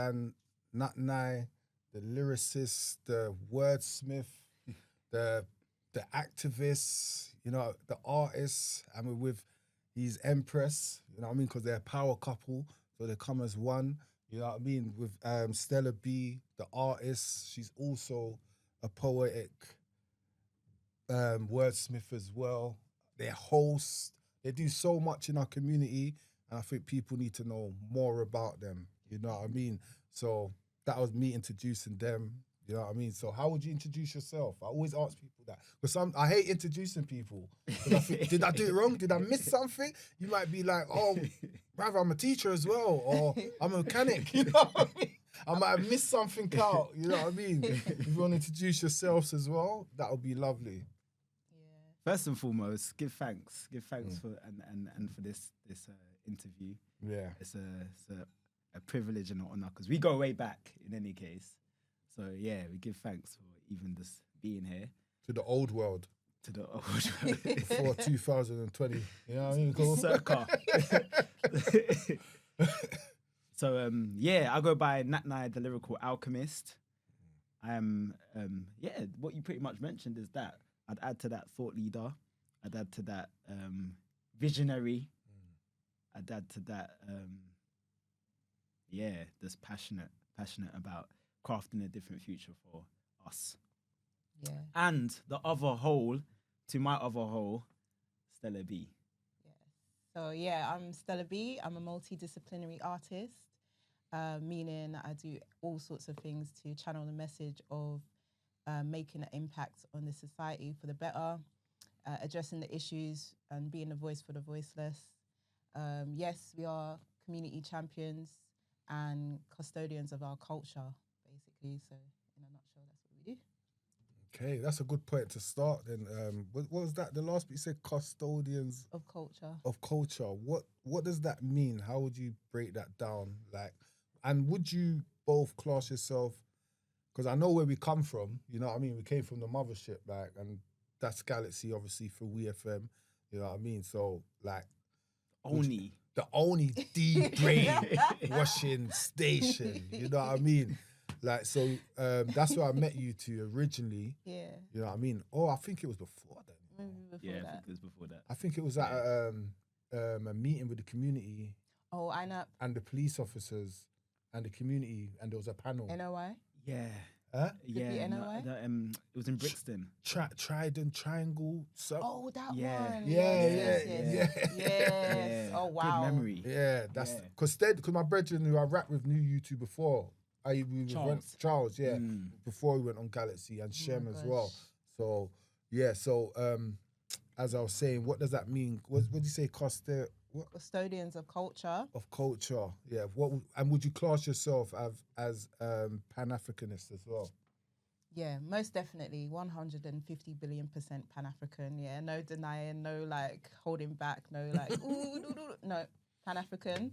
understand Nat Nai, the lyricist, the wordsmith, the activists, you know, the artists, and we're with his Empress, you know what I mean? Because they're a power couple, so they come as one, you know what I mean? With Stella B, the artist, she's also a poetic wordsmith as well. They're hosts, they do so much in our community, and I think people need to know more about them, you know what I mean? So that was me introducing them. You know what I mean? So how would you introduce yourself? I always ask people that. Because I hate introducing people. I think, did I do it wrong? Did I miss something? You might be like, oh, brother, I'm a teacher as well. Or I'm a mechanic. You know what I mean? I might have missed something out. You know what I mean? If you want to introduce yourselves as well, that would be lovely. Yeah. First and foremost, give thanks. Give thanks for and for this interview. Yeah. It's a privilege and an honor because we go way back in any case. So yeah, we give thanks for even just being here. To the old world. To the old world. Before 2020. You know what I mean? Cool. Circa. So yeah, I go by Nat Nai, the lyrical alchemist. I am what you pretty much mentioned is that. I'd add to that thought leader. I'd add to that visionary. I'd add to that just passionate about crafting a different future for us. Yeah. And the other whole, to my other whole, Stella B. Yeah. So yeah, I'm Stella B. I'm a multidisciplinary artist, meaning I do all sorts of things to channel the message of making an impact on the society for the better, addressing the issues and being a voice for the voiceless. Yes, we are community champions and custodians of our culture, basically. So in a nutshell, that's what we do. Okay, that's a good point to start then. What was that? The last bit you said custodians of culture. Of culture. What does that mean? How would you break that down? Like, and would you both class yourself? Because I know where we come from. You know what I mean? We came from the mothership, like, and that's Galaxy, obviously, for WeFM. You know what I mean? So, like, the only D-brain washing station. You know what I mean? Like, so that's where I met you two originally. Yeah. You know what I mean? Oh, I think it was before then. Maybe before Yeah, that. I think it was before that. I think it was at a meeting with the community. Oh, I know. And the police officers and the community, and there was a panel. NOI? Yeah. Huh? Yeah. NOI? It was in Brixton. Trident Triangle. Oh, that Yeah. one. Yeah. Oh, wow. Good memory. Yeah, that's because my brethren who I rapped with knew you two before. Charles, yeah, before we went on Galaxy, and Shem as well. So yeah, as I was saying, what does that mean? What did you say? Custodians of culture. Of culture, yeah. And would you class yourself as Pan-Africanist as well? Yeah, most definitely, 150 billion% Pan-African. Yeah, no denying, no like holding back, no like no Pan-African.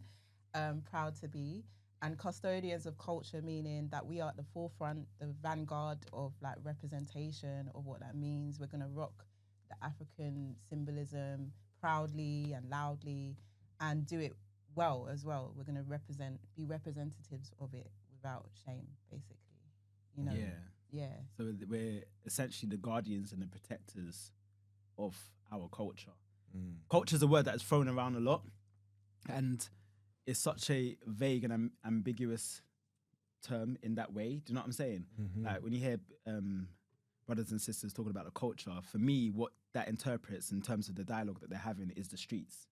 Proud to be. And custodians of culture, meaning that we are at the forefront, the vanguard of like representation of what that means. We're gonna rock the African symbolism proudly and loudly, and do it well as well. We're gonna be representatives of it without shame, basically. You know. Yeah. So we're essentially the guardians and the protectors of our culture. Culture is a word that is thrown around a lot, and it's such a vague and ambiguous term in that way. Do you know what I'm saying? Mm-hmm. Like when you hear brothers and sisters talking about the culture, for me, what that interprets in terms of the dialogue that they're having is the streets.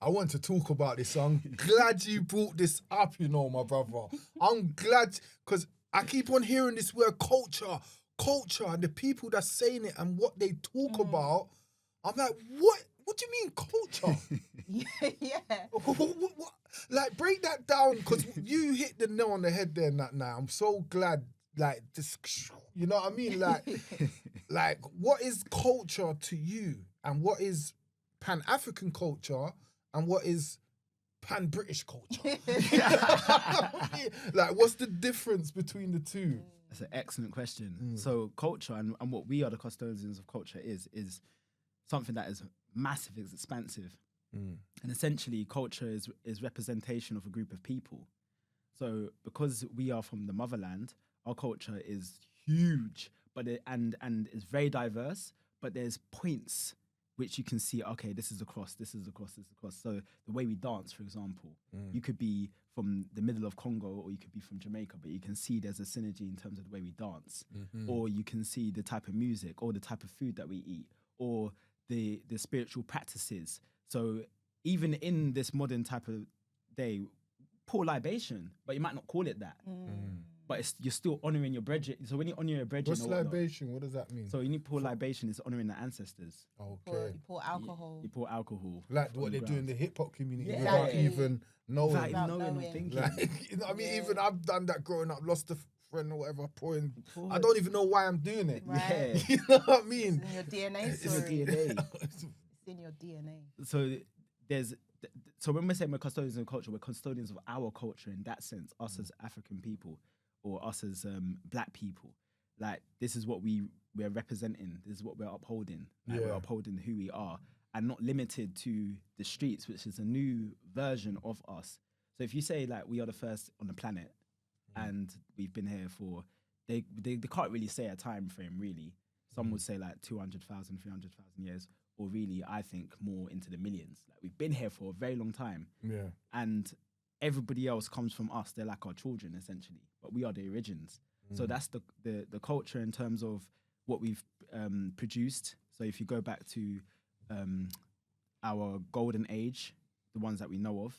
I want to talk about this. So I'm glad you brought this up, you know, my brother. I'm glad, because I keep on hearing this word culture, and the people that's saying it and what they talk about, I'm like, what? What do you mean culture? Yeah. What? Like, break that down, because you hit the nail on the head there, Nat. Now I'm so glad. Like, just, you know what I mean? Like, what is culture to you, and what is Pan-African culture, and what is Pan-British culture? Like, what's the difference between the two? That's an excellent question. So, culture and what we are the custodians of culture is something that is massive, it's expansive. And essentially, culture is representation of a group of people. So because we are from the motherland, our culture is huge, but and it's very diverse. But there's points which you can see. Okay, this is a cross. This is a cross. This is a cross. So the way we dance, for example, you could be from the middle of Congo, or you could be from Jamaica, but you can see there's a synergy in terms of the way we dance, or you can see the type of music, or the type of food that we eat, or the spiritual practices. So even in this modern type of day, pour libation, but you might not call it that. But you're still honouring your brethren. So when you honour your brethren... What's libation? What does that mean? So you need to pour libation, is honouring the ancestors. Okay. You pour alcohol. You pour alcohol. Like what they do in the hip-hop community Yeah. without even knowing. Without knowing or thinking. Like, you know what I mean? Yeah. Even I've done that growing up, lost a friend or whatever, pouring. Pour I don't even know why I'm doing it. Right. Yeah. You know what I mean? It's in your DNA, It's your sorry. DNA. It's in your DNA. So so when we're saying we're custodians of culture, we're custodians of our culture in that sense, us as African people, or us as black people. Like, this is what we're representing. This is what we're upholding. Like, we're upholding who we are, and not limited to the streets, which is a new version of us. So if you say like we are the first on the planet, and we've been here for, they can't really say a time frame really. Some would say like 200,000, 300,000 years, or really, I think, more into the millions. Like, we've been here for a very long time. Yeah. And everybody else comes from us. They're like our children, essentially. But we are the origins. So that's the culture in terms of what we've produced. So if you go back to our golden age, the ones that we know of,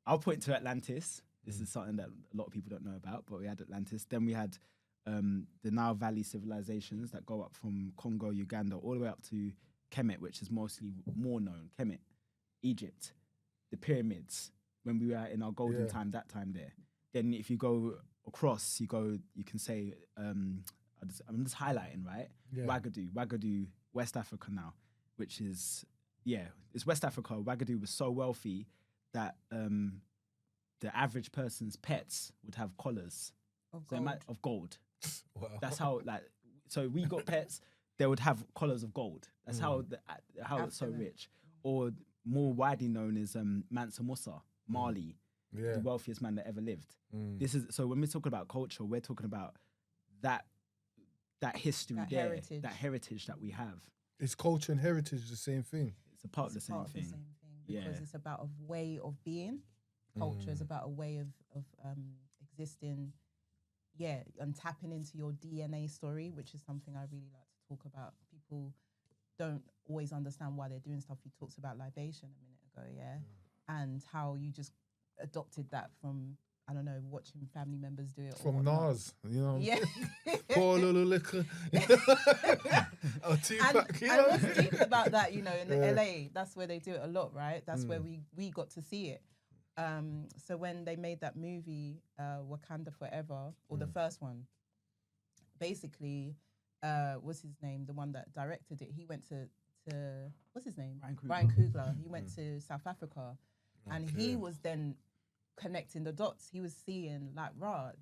I'll point to Atlantis. This is something that a lot of people don't know about, but we had Atlantis. Then we had the Nile Valley civilizations that go up from Congo, Uganda, all the way up to Kemet, which is mostly more known. Kemet, Egypt, the pyramids, when we were in our golden time, that time there. Then if you go across, you can say, I'm just highlighting, right? Yeah. Ouagadougou, West Africa now, which is, it's West Africa. Ouagadougou was so wealthy that the average person's pets would have collars of gold. Wow. That's how, like, so we got pets, they would have collars of gold. That's how it's so rich. Or more widely known as Mansa Musa, Mali, the wealthiest man that ever lived. This is, so when we're talking about culture, we're talking about that history, that heritage that we have. Is culture and heritage the same thing? It's a part of the same thing. Because it's about a way of being. Culture is about a way of existing, and tapping into your DNA story, which is something I really like to talk about. People don't always understand why they're doing stuff. You talked about libation a minute ago, and how you just adopted that from, I don't know, watching family members do it. From Nas, you know. Yeah. Pour a little liquor. Or Tupac, and what's deep about that, you know, in the LA, that's where they do it a lot, right? That's where we got to see it. So when they made that movie, Wakanda Forever, or the first one, basically, what's his name? The one that directed it, he went to what's his name? Ryan Coogler. He went to South Africa, and he was then connecting the dots. He was seeing like,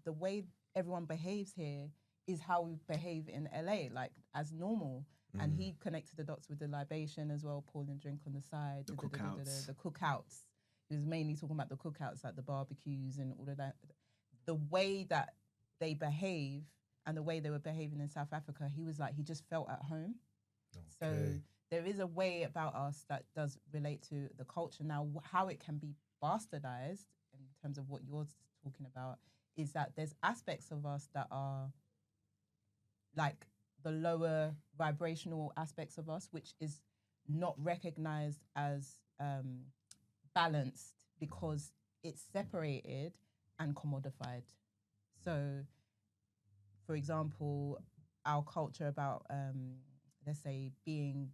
the way everyone behaves here is how we behave in LA, like as normal. And he connected the dots with the libation as well, pouring drink on the side. The cookouts. The cookouts. He was mainly talking about the cookouts, like the barbecues and all of that. The way that they behave and the way they were behaving in South Africa, he was like, he just felt at home. So there is a way about us that does relate to the culture. Now, how it can be bastardized in terms of what you're talking about is that there's aspects of us that are like the lower vibrational aspects of us, which is not recognized as balanced because it's separated and commodified. So, for example, our culture about, let's say, being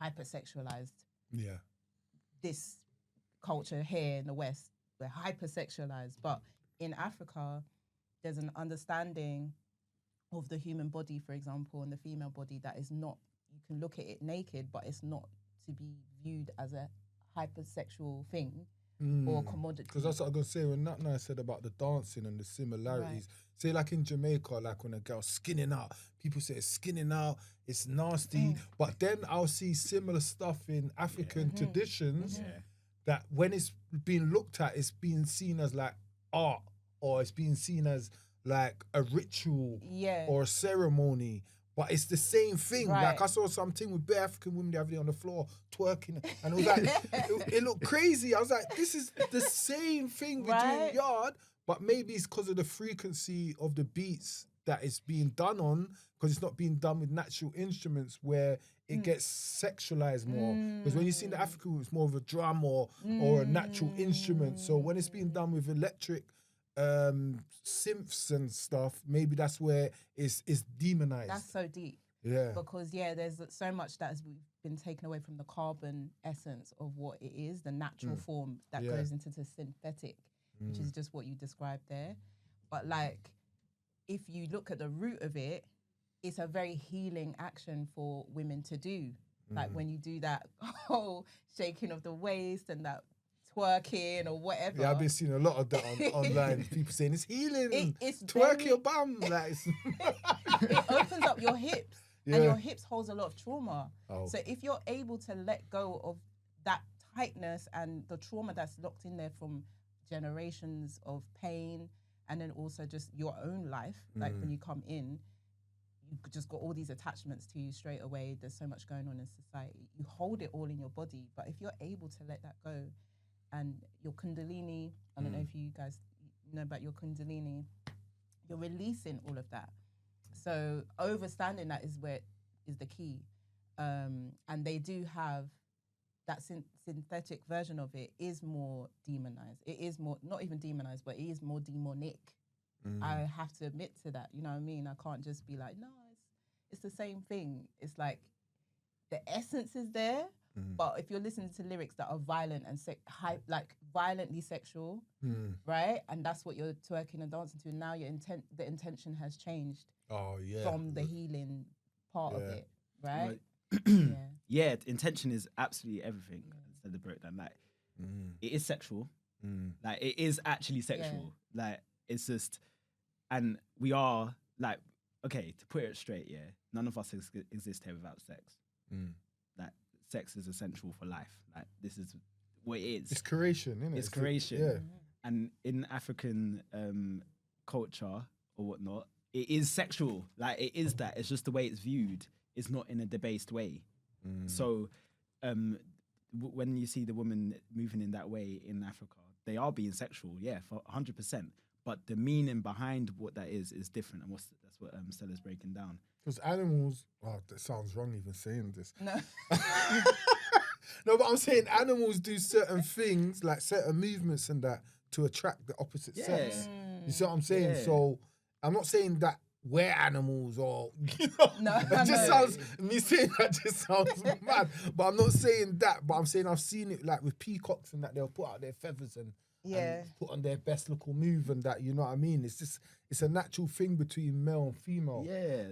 hypersexualized. Yeah. This culture here in the West, we're hypersexualized. But in Africa, there's an understanding of the human body, for example, and the female body that is not, you can look at it naked, but it's not to be viewed as a hypersexual thing. or commodity. Because that's what I'm gonna say when Natna said about the dancing and the similarities. Say like in Jamaica, like when a girl's skinning out, people say it's skinning out, it's nasty. But then I'll see similar stuff in African traditions that when it's being looked at, it's being seen as like art, or it's being seen as like a ritual or a ceremony. But it's the same thing. Like I saw something with bare African women the other day on the floor twerking, and it was like it looked crazy. I was like, this is the same thing we're doing yard, but maybe it's because of the frequency of the beats that it's being done on, because it's not being done with natural instruments where it gets sexualized more. Because when you see the African, it's more of a drum or a natural instrument. So when it's being done with electric synths and stuff, maybe that's where it's demonized. That's so deep. Yeah. Because there's so much that has been taken away from the carbon essence of what it is, the natural form that goes into the synthetic, which is just what you described there. But like, if you look at the root of it, it's a very healing action for women to do. Like when you do that whole shaking of the waist and that twerking or whatever. Yeah, I've been seeing a lot of that online. People saying it's healing. It's twerk your bum. Like, it opens up your hips, and your hips holds a lot of trauma. Oh. So if you're able to let go of that tightness and the trauma that's locked in there from generations of pain, and then also just your own life, like when you come in, you just got all these attachments to you straight away. There's so much going on in society. You hold it all in your body, but if you're able to let that go, and your kundalini, I don't know if you guys know about your kundalini, you're releasing all of that. So understanding that is the key. And they do have that synthetic version of it is more demonized. It is more, not even demonized, but it is more demonic. I have to admit to that. You know what I mean? I can't just be like, no, it's the same thing. It's like the essence is there, but if you're listening to lyrics that are violent and like violently sexual, right? And that's what you're twerking and dancing to. Now the intention has changed from the healing part of it, right? Yeah, intention is absolutely everything. So the breakdown, like, it is sexual. Like, it is actually sexual. Like, it's just, and we are like, okay, to put it straight, none of us exist here without sex. Like, sex is essential for life. Like, this is what it is. It's creation, isn't it? It's creation. And in African culture or whatnot, it is sexual. Like, it is that. It's just the way it's viewed. It's not in a debased way. So when you see the woman moving in that way in Africa, they are being sexual, for 100%. But the meaning behind what that is different, and that's what Stella's breaking down. Because animals, that sounds wrong even saying this. No. No, but I'm saying animals do certain things, like certain movements and that, to attract the opposite sex. You see what I'm saying? So I'm not saying that we're animals or, you know, No, it just sounds, me saying that just sounds mad. But I'm not saying that, but I'm saying I've seen it like with peacocks and that, they'll put out their feathers and put on their best little move and that, you know what I mean? It's just, it's a natural thing between male and female.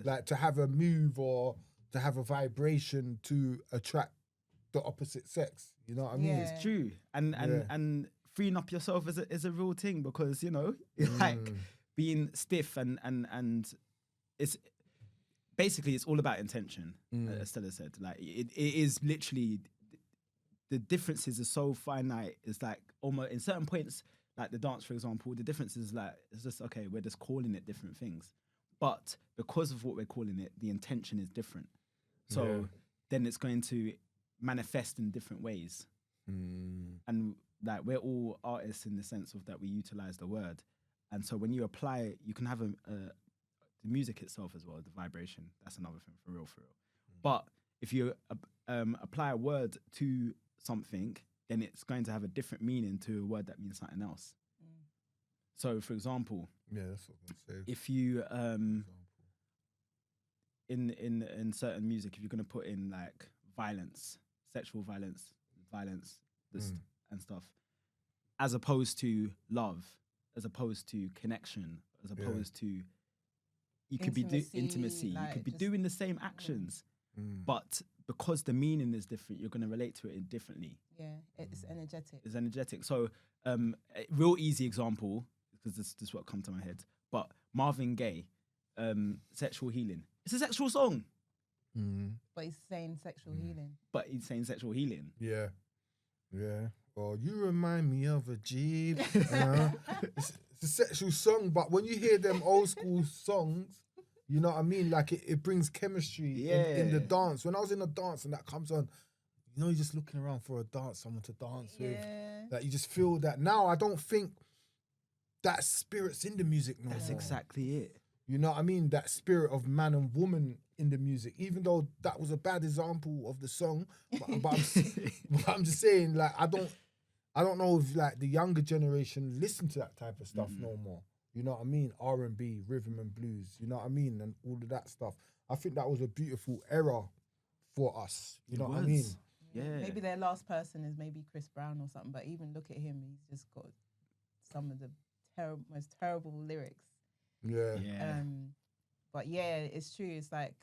Like to have a move or to have a vibration to attract the opposite sex. You know what I mean? It's true. And freeing up yourself is a real thing, because, you know, like being stiff and it's basically, it's all about intention, as Stella said. Like, it is literally, the differences are so finite. It's like almost in certain points, like the dance, for example, the difference is like, it's just, okay, we're just calling it different things. But because of what we're calling it, the intention is different. So then it's going to manifest in different ways. And like, we're all artists in the sense of that we utilize the word. And so when you apply it, you can have the music itself as well, the vibration. That's another thing, for real. But if you apply a word to something, then it's going to have a different meaning to a word that means something else. So, for example, that's what I'm saying. If you in certain music, if you're going to put in like violence, sexual violence, and stuff, as opposed to love, as opposed to connection, as opposed to, you could be intimacy, like, you could be doing the same actions, but because the meaning is different, you're going to relate to it differently. Yeah, it's energetic. It's energetic. So, a real easy example, because this is what comes to my head. But Marvin Gaye, Sexual Healing. It's a sexual song. But he's saying sexual healing. But he's saying sexual healing. Yeah. Yeah. Well, you remind me of a Jeep. It's a sexual song, but when you hear them old school songs, you know what I mean? Like it brings chemistry in the dance. When I was in a dance and that comes on, you know, you're just looking around for a dance, someone to dance with. Like you just feel that. Now I don't think that spirit's in the music no more. That's exactly it. You know what I mean? That spirit of man and woman in the music, even though that was a bad example of the song, but I'm just saying, like, I don't know if like the younger generation listen to that type of stuff no more. You know what I mean? R&B, rhythm and blues, you know what I mean? And all of that stuff. I think that was a beautiful era for us. You know what I mean? Yeah. Maybe their last person is maybe Chris Brown or something, but even look at him, he's just got some of the most terrible lyrics. Yeah. But yeah, it's true. It's like,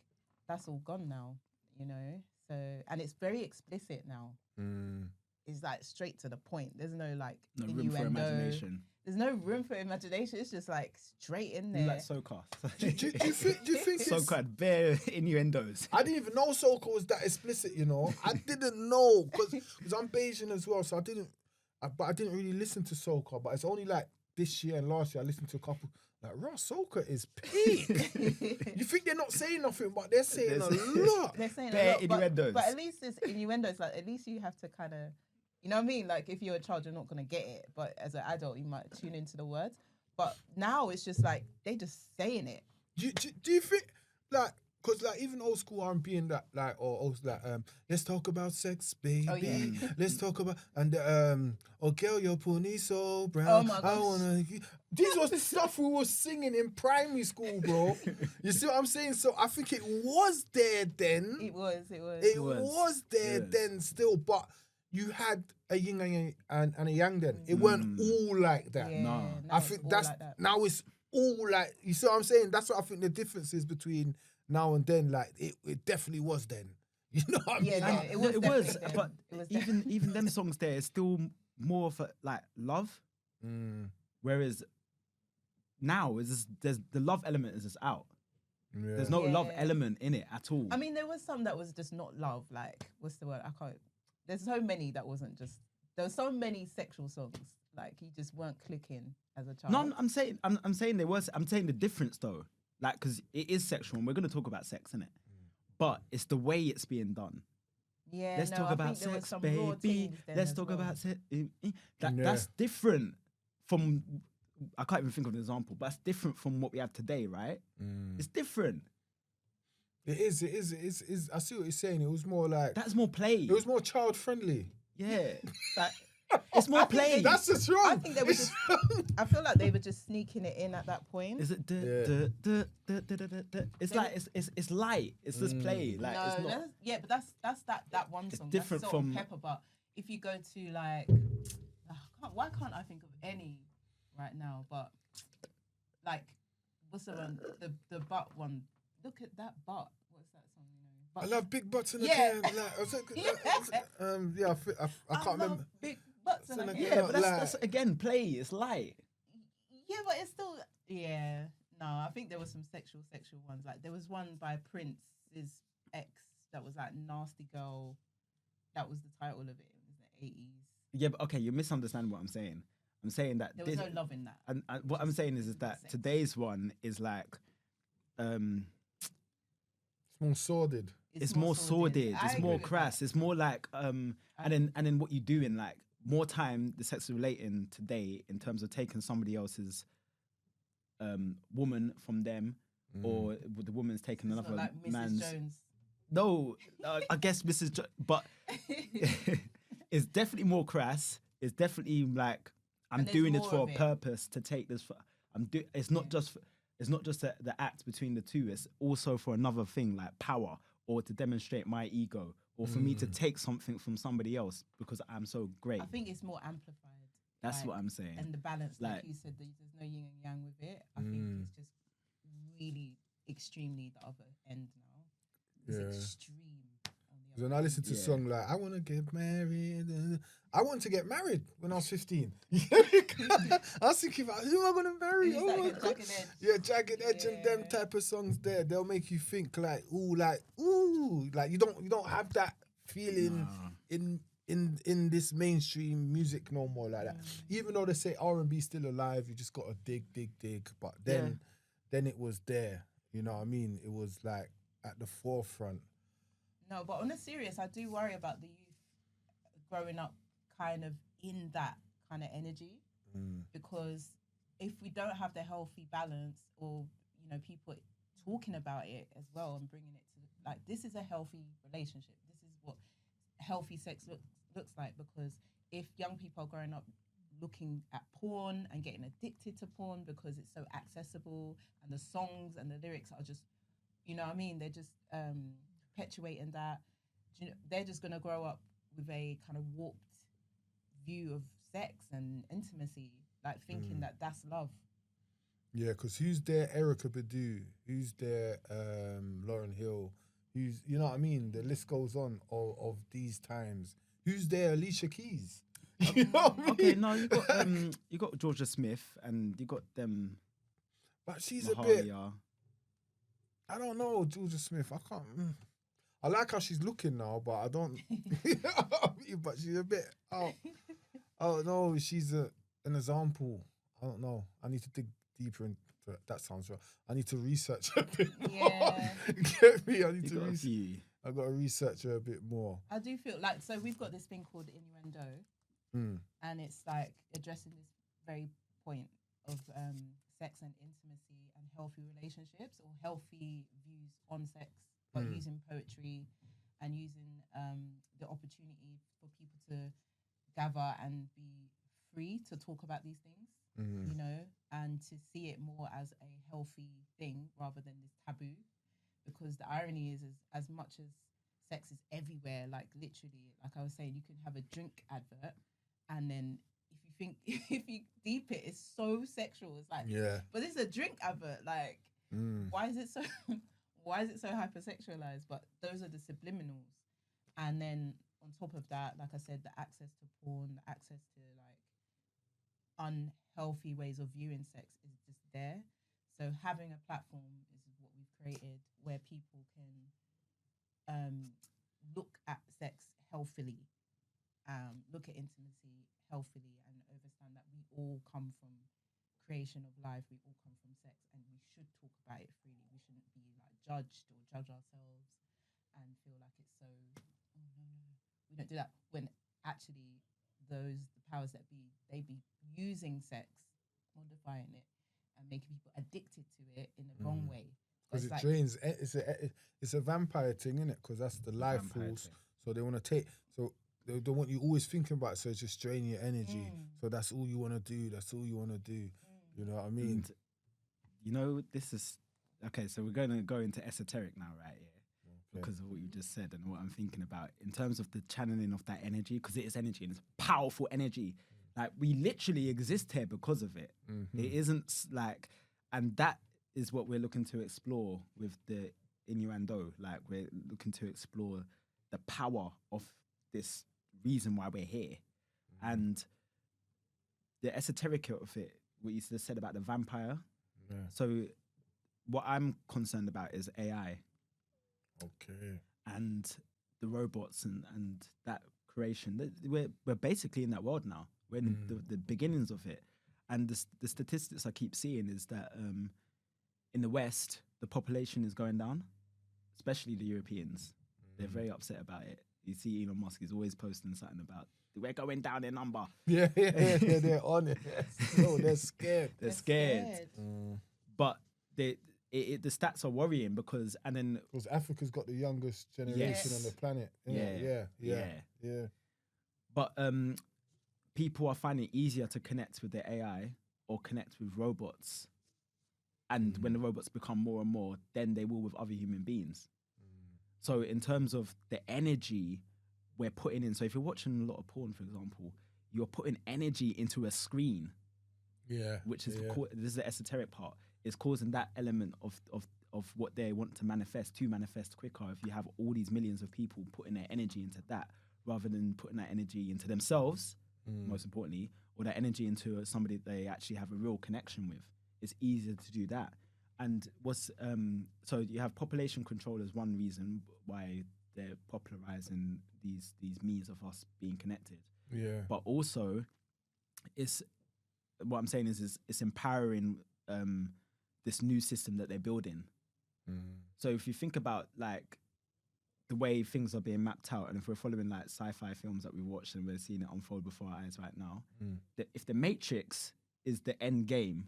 that's all gone now, you know? So, and it's very explicit now. It's like straight to the point. There's no like No room innuendo. for imagination. There's no room for imagination. It's just like straight in there. Like soca. Do you think it's... Soca had bare innuendos. I didn't even know soca was that explicit, you know? I didn't know, because I'm Bayesian as well, so I didn't really listen to soca, but it's only like this year and last year I listened to a couple. Like, Ross, soca is peak. You think they're not saying nothing, but they're saying a lot. They're saying Bare a lot, innuendos. but at least it's innuendos. Like, at least you have to kind of, you know what I mean? Like, if you're a child, you're not going to get it. But as an adult, you might tune into the words. But now it's just like, they just saying it. Do you think, like, because like even old school R&B and that, like, or like, let's talk about sex, baby. Oh, yeah. Let's talk about, and oh girl, your pony so brown. Oh my I gosh. wanna. These was the stuff we were singing in primary school, bro. You see what I'm saying? So I think it was there then. It was. It was there then still, but you had a yin and a yang then. It weren't all like that. Yeah, No. now I it's think all that's like that. now it's all like, you see what I'm saying? That's what I think the difference is between now and then. Like it definitely was then. You know what I mean? Yeah, Like, it was. It definitely was, them. but It was even them songs there is still more of a, like, love. Whereas now there's the love element is just out. yeah. There's no love Yeah. element in it at all. I mean, there was some that was just not love. Like, what's the word? I can't. There's so many that wasn't just. There were so many sexual songs. Like, you just weren't clicking as a child. No, I'm saying there was. I'm saying the difference though, like, because it is sexual, and we're gonna talk about sex, innit? But it's the way it's being done. Yeah, Let's no, talk I about think there was sex, some raw baby. things then Let's as talk well. about sex. Yeah. That's different from. I can't even think of an example, but that's different from what we have today, right? It's different. It is. I see what you're saying. It was more like, That's more play. it was more child friendly. Yeah, like, it's more play. That's just wrong. I think they were just. I feel like they were just sneaking it in at that point. Is it? It's like it's light. It's just play. Like, No, it's not. but that's that one song. different that's Salt and from- Pepper. But if you go to like, why can't I think of any right now? But like, what's the one? The butt one. Look at that butt. What's that song? You know, I Butt- love big butts in the Yeah. can. Like, I can't remember. love big butts. And So, like, yeah, Yeah, but Like- that's again play. It's light. yeah, but it's still No, I think there was some sexual ones. Like there was one by Prince's ex that was like Nasty Girl. That was the title of it. It was the 80s. Yeah, but okay, you misunderstand what I'm saying. I'm saying that There was no love in that. and what I'm saying is that Sex. today's one is like, It's more sordid. it's more sordid. I It's agree more with crass. that. It's more like and then what you do in like more time the sex is relating today in terms of taking somebody else's woman from them, or the woman's taking It's another not like Mrs. man's. Jones. No, I guess but it's definitely more crass. It's definitely like I'm And there's doing this more for a of it. purpose to take this. It's not just. It's not just the act between the two. It's also for another thing like power, or to demonstrate my ego, or for me to take something from somebody else because I'm so great. I think it's more amplified. That's like, what I'm saying. And the balance, like Like- you said, there's no yin and yang with it. I think it's just really extremely the other end now. It's Yeah. extreme on the Because when I listen to song like I want to get married, I wanted to get married when I was 15. I was thinking about who am I gonna marry? Oh my God. Jagged Edge. Yeah, Jagged Edge and them type of songs there. They'll make you think like ooh, like you don't have that feeling in this mainstream music no more like that. Even though they say R&B still alive, you just gotta dig. But then it was there. You know what I mean? It was like at the forefront. No, but on a serious, I do worry about the youth growing up kind of in that kind of energy, because if we don't have the healthy balance, or people talking about it as well and bringing it to like this is a healthy relationship. This is what healthy sex looks like. Because if young people are growing up looking at porn and getting addicted to porn because it's so accessible and the songs and the lyrics are just, they're just perpetuating that. They're just going to grow up with a kind of warped view of sex and intimacy, like thinking that that's love. Yeah, because who's there Erykah Badu? Who's there Lauryn Hill? Who's, you know what I mean? The list goes on of these times. Who's there Alicia Keys? You know what I mean? Okay, no, you got Georgia Smith and you got them. But she's Mahalia. a bit. I don't know, Georgia Smith. I can't. I like how she's looking now, but I don't. But she's a bit. I don't know. She's an example. I don't know. I need to dig deeper into it. That sounds right. I need to research her a bit more. Get me? I need to research. I got to research her a bit more. I do feel like, so we've got this thing called innuendo, and it's like addressing this very point of sex and intimacy and healthy relationships, or healthy views on sex, but using poetry and using the opportunity for people to gather and be free to talk about these things, and to see it more as a healthy thing rather than this taboo. Because the irony is as much as sex is everywhere, like literally, like I was saying, you can have a drink advert, and then if you deep it, it's so sexual. It's like, but it's a drink advert. Like, why is it so hypersexualized? But those are the subliminals. And then on top of that, like I said, the access to porn, the access to like unhealthy ways of viewing sex is just there. So having a platform is what we've created where people can look at sex healthily, look at intimacy healthily, and understand that we all come from creation of life, we all come from sex, and we should talk about it freely. We shouldn't be like judged or judge ourselves and feel like it's so, oh no, we don't do that, when actually the powers that be, they be using sex, modifying it, and making people addicted to it in the wrong way. Because it drains. It's a vampire thing, isn't it? Because that's the life force. So they want to take. So they don't want you always thinking about it. So it's just draining your energy. So that's all you want to do. That's all you want to do. You know what I mean? And, this is okay. So we're going to go into esoteric now, right? Yeah. Because of what you just said and what I'm thinking about in terms of the channeling of that energy, because it is energy and it's powerful energy. Like, we literally exist here because of it. It isn't like, and that is what we're looking to explore with the innuendo. Like, we're looking to explore the power of this reason why we're here. And the esoteric of it, what you just said about the vampire. So what I'm concerned about is AI. Okay. And the robots and that creation. We're basically in that world now. We're in the beginnings of it. And the statistics I keep seeing is that in the West, the population is going down, especially the Europeans. They're very upset about it. You see Elon Musk is always posting something about, we're going down in number. Yeah, they're on it. No, they're scared. They're scared. But the stats are worrying because Africa's got the youngest generation on the planet. Yeah. But people are finding it easier to connect with their AI or connect with robots. And when the robots become more and more, then they will with other human beings. So in terms of the energy we're putting in, so if you're watching a lot of porn, for example, you're putting energy into a screen. Which is this is the esoteric part. It's causing that element of of what they want to manifest quicker if you have all these millions of people putting their energy into that rather than putting that energy into themselves, most importantly, or that energy into somebody that they actually have a real connection with. It's easier to do that. And so you have population control as one reason why they're popularizing these means of us being connected. Yeah. But also, what I'm saying is it's empowering this new system that they're building. So if you think about like the way things are being mapped out, and if we're following like sci-fi films that we watched and we're seeing it unfold before our eyes right now, if the Matrix is the end game,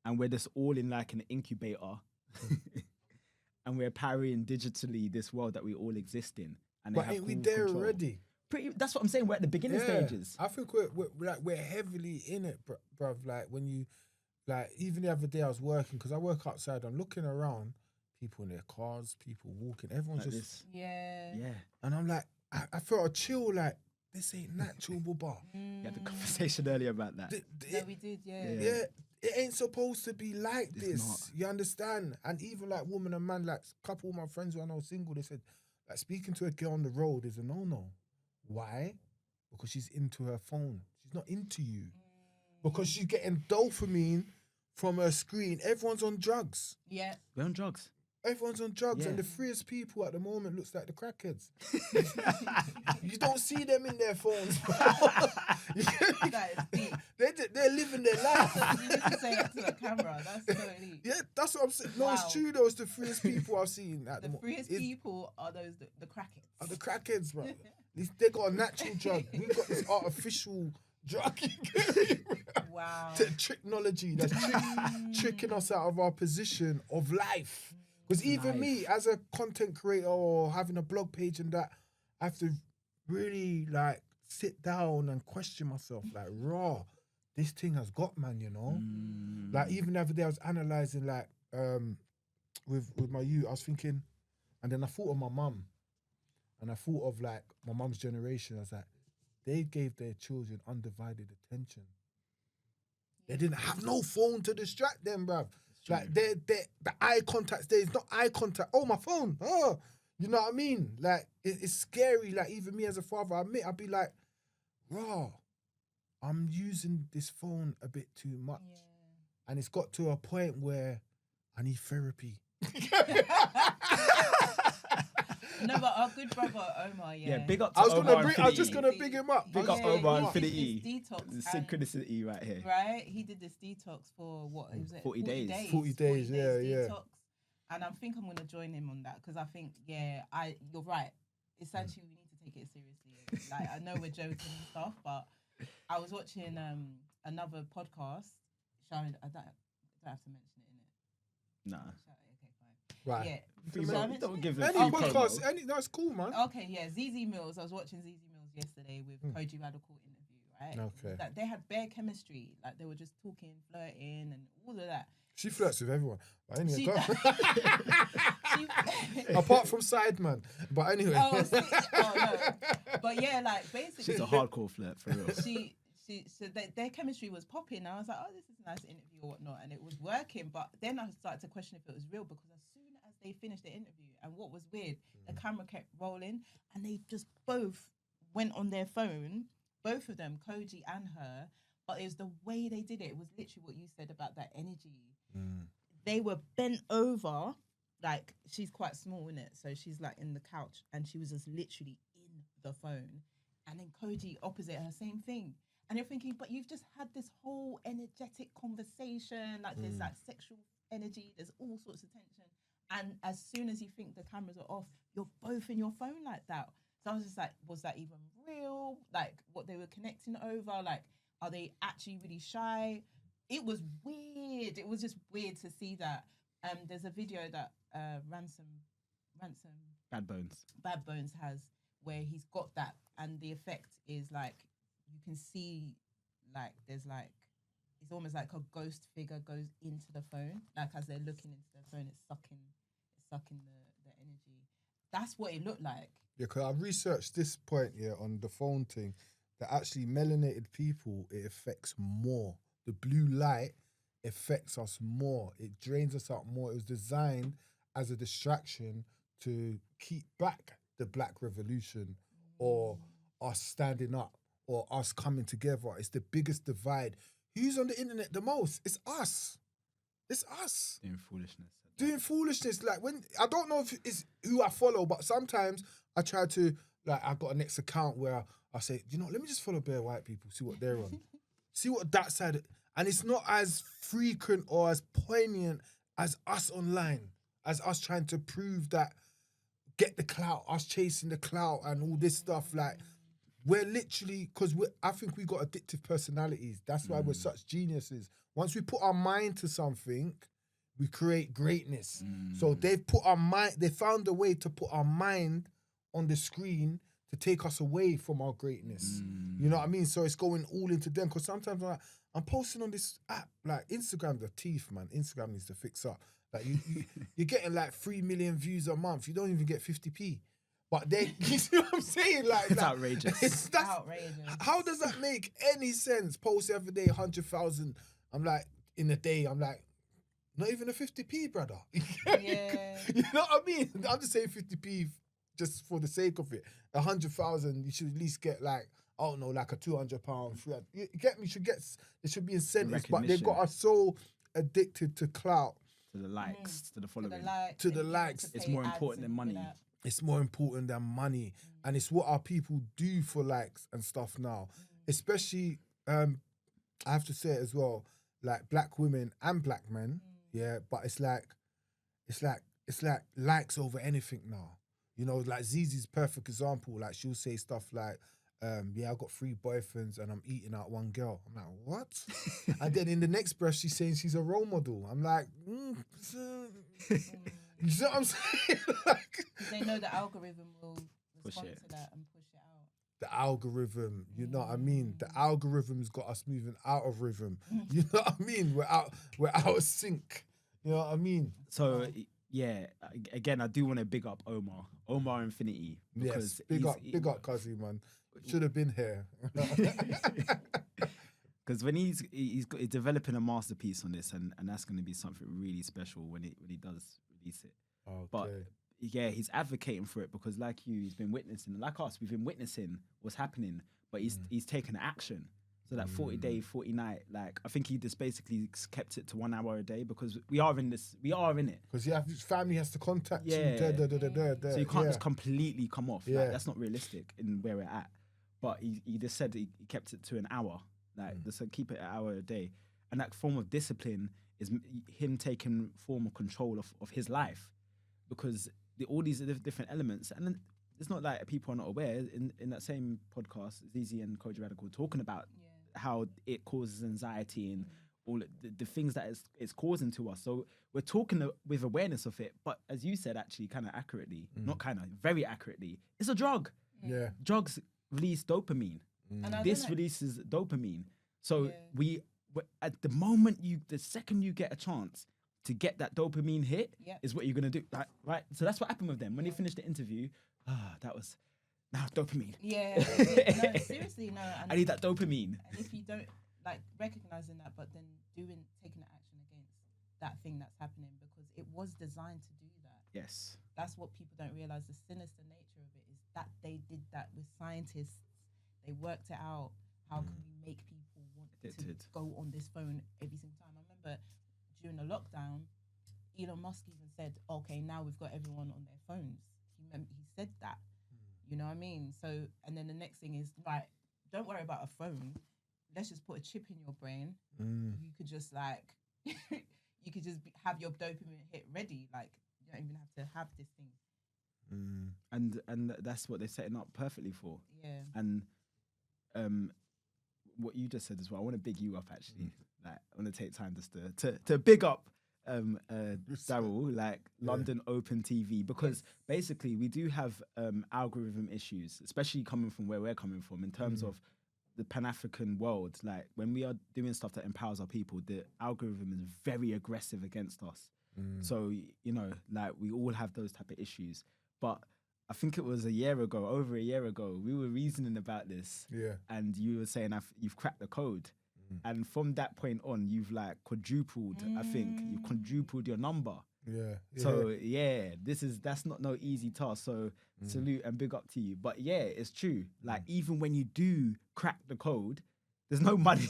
and we're just all in like an incubator, and we're powering digitally this world that we all exist in, and But ain't we there already? That's what I'm saying. We're at the beginning stages. I think we're heavily in it, bruv. Like when you, like even the other day I was working, because I work outside. I'm looking around, people in their cars, people walking. Everyone's Like just yeah. And I'm like, I felt a chill. Like this ain't natural, Bubba. We had the conversation earlier about that. No, we did, yeah. It ain't supposed to be like It's this. not. You understand? And even like woman and man, like a couple of my friends who I know single, they said, like speaking to a girl on the road is a no-no. Why? Because she's into her phone. She's not into you. Because she's getting dopamine from her screen. Everyone's on drugs. Yeah. We're on drugs. Everyone's on drugs, Yeah. and the freest people at the moment looks like the crackheads. You don't see them in their phones. That is deep. They're living their life. You need to say that to the camera. That's so deep. Yeah, that's what I'm saying. No, Wow. it's true though. It's the freest people I've seen at the The moment. freest people are those the crackheads. Are the crackheads, bro. They got a natural drug. We've got this artificial drug. Wow. Technology that's tricking us out of our position of life. Because even me, as a content creator or having a blog page and that, I have to really like sit down and question myself. Like, raw, this thing has got, man, you know? Like even the other day I was analysing like with my youth, I was thinking, and then I thought of my mum. And I thought of like my mum's generation. I was like, they gave their children undivided attention. They didn't have no phone to distract them, bruv. Like the eye contact there is not eye contact. Oh, my phone. Oh, you know what I mean? Like it's scary. Like even me as a father, I admit I'd be like, raw, I'm using this phone a bit too much. Yeah. And it's got to a point where I need therapy. No, but our good brother Omar, Yeah, big up to I was Omar just Infinity. gonna big him up. Big up Yeah, Omar he Infinity. did this detox The and- synchronicity right here. Right? He did this detox for what? Was it 40 days. 40 days, yeah. detox. And I think I'm going to join him on that because I think, you're right. Essentially, we need to take it seriously. Like, I know we're joking and stuff, but I was watching another podcast showing, I don't have to mention it, innit? Nah. Okay, fine. Right. Yeah. Free Shall I mo- mention don't it? give him Any free podcast, promo. that's cool, man. Okay, yeah, ZZ Mills. I was watching ZZ Mills yesterday with Koji Radical interview, right? Okay. Like they had bare chemistry. Like they were just talking, flirting, and all of that. She flirts with everyone. But anyway, She go on. She- Apart from Sideman. But anyway. oh no. But yeah, like basically, She's a hardcore flirt for real. so their chemistry was popping. I was like, oh, this is a nice interview or whatnot, and it was working. But then I started to question if it was real because as soon as they finished the interview, and what was weird, the camera kept rolling, and they just both went on their phone, both of them, Koji and her. But it was the way they did it. It was literally what you said about that energy. They were bent over, like she's quite small in it, so she's like in the couch, and she was just literally in the phone. And then Koji opposite her, same thing. And you're thinking, but you've just had this whole energetic conversation, like there's like sexual energy, there's all sorts of tension. And as soon as you think the cameras are off, you're both in your phone like that. So I was just like, was that even real? Like what they were connecting over? Like, are they actually really shy? It was weird. It was just weird to see that. There's a video that Ransom Bad Bones. Bad Bones has where he's got that, and the effect is like you can see like there's like it's almost like a ghost figure goes into the phone, like as they're looking into the phone, it's sucking the energy. That's what it looked like. Yeah, because I researched this point on the phone thing that actually melanated people, it affects more. The blue light affects us more. It drains us out more. It was designed as a distraction to keep back the Black Revolution or us standing up or us coming together. It's the biggest divide. Who's on the internet the most? It's us. It's us. Doing foolishness. Like when, I don't know if it's who I follow, but sometimes I try to, like, I got a next account where I say, you know, let me just follow bare white people, see what they're on. See what that side, and it's not as frequent or as poignant as us online, as us trying to prove that, get the clout, us chasing the clout and all this stuff. Like, we're literally, because I think we got addictive personalities. That's why we're such geniuses. Once we put our mind to something, we create greatness. So they found a way to put our mind on the screen to take us away from our greatness. You know what I mean? So it's going all into them. Because sometimes I'm posting on this app, like Instagram, the teeth, man. Instagram needs to fix up. Like you're getting like 3 million views a month. You don't even get 50p. But they, you see what I'm saying? Like, it's outrageous. It's outrageous. How does that make any sense? Post every day, 100,000. I'm like, in a day, I'm like, not even a 50p, brother. Yeah. You know what I mean? I'm just saying 50p just for the sake of it. 100,000, you should at least get like, I don't know, like a £200, $300. You get me? There should be incentives, but they've got us so addicted to clout. To the likes, to the following. To the likes. It's more important than money. It's more important than money. And it's what our people do for likes and stuff now. Especially, I have to say it as well, like black women and black men, yeah, but it's like likes over anything now. You know, like Zizi's perfect example. Like she'll say stuff like, yeah, I got 3 boyfriends and I'm eating out one girl. I'm like, what? And then in the next breath, she's saying she's a role model. I'm like, you know what I'm saying? Like, they know the algorithm will respond to that and push it out. The algorithm, you know what I mean? The algorithm's got us moving out of rhythm. You know what I mean? We're out of sync. You know what I mean? So yeah, again, I do want to big up Omar Infinity. Yes, big up, Cuzzy, man. Should have been here. Because when he's developing a masterpiece on this, and that's going to be something really special when he does release it. Okay. But yeah, he's advocating for it because, like you, he's been witnessing, like us, we've been witnessing what's happening, but he's taken action. So that 40 day, 40 night, like I think he just basically kept it to 1 hour a day because we are in it. Because his family has to contact you. So you can't just completely come off. Like, that's not realistic in where we're at. But he just said he kept it to an hour. Like just keep it an hour a day. And that form of discipline is him taking form of control of his life. Because all these different elements, and then it's not like people are not aware. In that same podcast, Zizi and Koji Radical talking about how it causes anxiety and all the things that it's causing to us. So we're talking with awareness of it, but as you said, actually kind of accurately, not kind of, very accurately, it's a drug. Yeah. Drugs release dopamine. This releases dopamine. So we at the moment the second you get a chance to get that dopamine hit is what you're gonna do. Right? So that's what happened with them. When they finished the interview, that was now dopamine. Yeah. No, seriously, no. I need that dopamine. And if you don't like recognizing that, but then taking action against that thing that's happening, because it was designed to do that. Yes. That's what people don't realize. The sinister nature of it is that they did that with scientists. They worked it out. How can we make people want to go on this phone every single time? I remember during the lockdown, Elon Musk even said, okay, now we've got everyone on their phones. He said that. You know what I mean? So, and then the next thing is, right, don't worry about a phone. Let's just put a chip in your brain. You could just have your dopamine hit ready. Like, you don't even have to have this thing. And that's what they're setting up perfectly for. Yeah. And what you just said as well, I want to big you up actually. Like, I want to take time just to big up Daryl, like London Open TV, because basically we do have algorithm issues, especially coming from where we're coming from in terms of the Pan-African world. Like when we are doing stuff that empowers our people, the algorithm is very aggressive against us. So, you know, like we all have those type of issues. But I think it was over a year ago, we were reasoning about this. Yeah. And you were saying you've cracked the code. And from that point on, you've like quadrupled. I think you've quadrupled your number. Yeah. So that's not no easy task. So salute and big up to you. But yeah, it's true. Like even when you do crack the code, there's no money.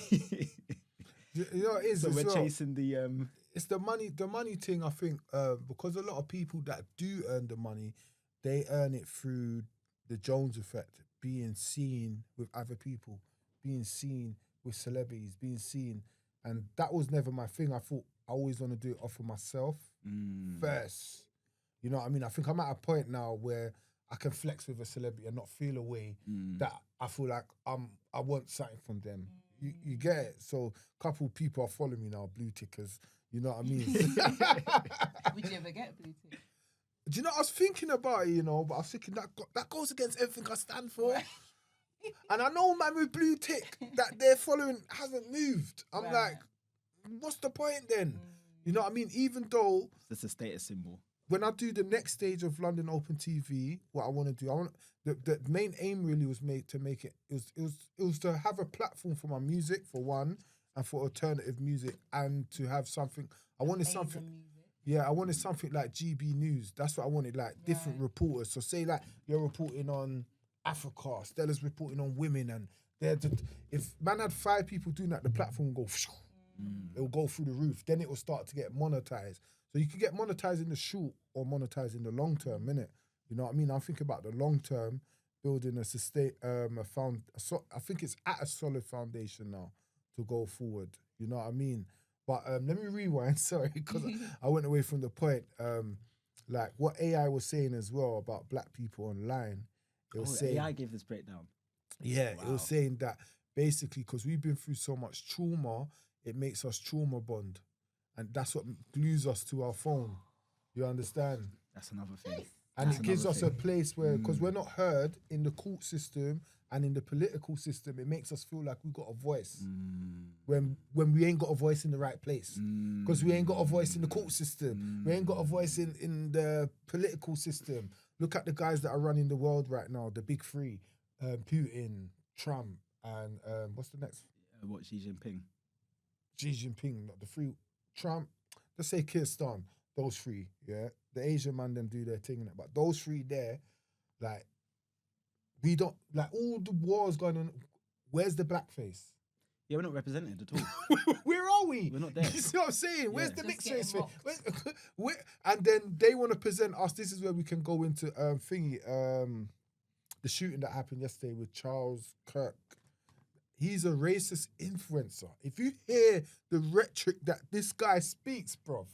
You know, it is. So as we're well. chasing the It's the money thing. I think because a lot of people that do earn the money, they earn it through the Jones effect, being seen with other people, being seen with celebrities, being seen, and that was never my thing. I thought I always want to do it off of myself first. You know what I mean? I think I'm at a point now where I can flex with a celebrity and not feel a way that I feel like I want something from them. You get it? So a couple of people are following me now, blue tickers. You know what I mean? Would you ever get blue tick? Do you know, I was thinking about it, you know, but I was thinking that goes against everything I stand for. And I know man with blue tick that their following hasn't moved. I'm like, what's the point then? You know what I mean? Even though it's a status symbol. When I do the next stage of London Open TV, what I want to do, the main aim really was to make it was to have a platform for my music for one, and for alternative music, and to have something. I wanted something. Yeah, I wanted something like GB News. That's what I wanted, like different reporters. So say like you're reporting on Africa, Stella's reporting on women, and if man had 5 people doing that, the platform will go. It will go through the roof. Then it will start to get monetized. So you can get monetized in the short or monetized in the long term, innit? You know what I mean? I'm thinking about the long term, building I think it's at a solid foundation now to go forward. You know what I mean? But let me rewind, sorry, because I went away from the point. Like what AI was saying as well about black people online. It was saying AI gave this breakdown. Yeah, it was saying that basically because we've been through so much trauma, it makes us trauma bond. And that's what glues us to our phone. You understand? That's another thing. And it gives us a place where, because we're not heard in the court system and in the political system, it makes us feel like we've got a voice when we ain't got a voice in the right place. Because we ain't got a voice in the court system. We ain't got a voice in the political system. Look at the guys that are running the world right now, the big 3, Putin, Trump, and what's the next? Xi Jinping. Xi Jinping, not the 3. Trump, let's say Kyrgyzstan, those 3, yeah. The Asian man them do their thing, but those 3 there, like, we don't, like, all the wars going on. Where's the blackface? Yeah, we're not represented at all. Where are we? We're not there. You see what I'm saying? Where's the mixed race? Where? And then they want to present us. This is where we can go into the shooting that happened yesterday with Charles Kirk. He's a racist influencer. If you hear the rhetoric that this guy speaks, bruv,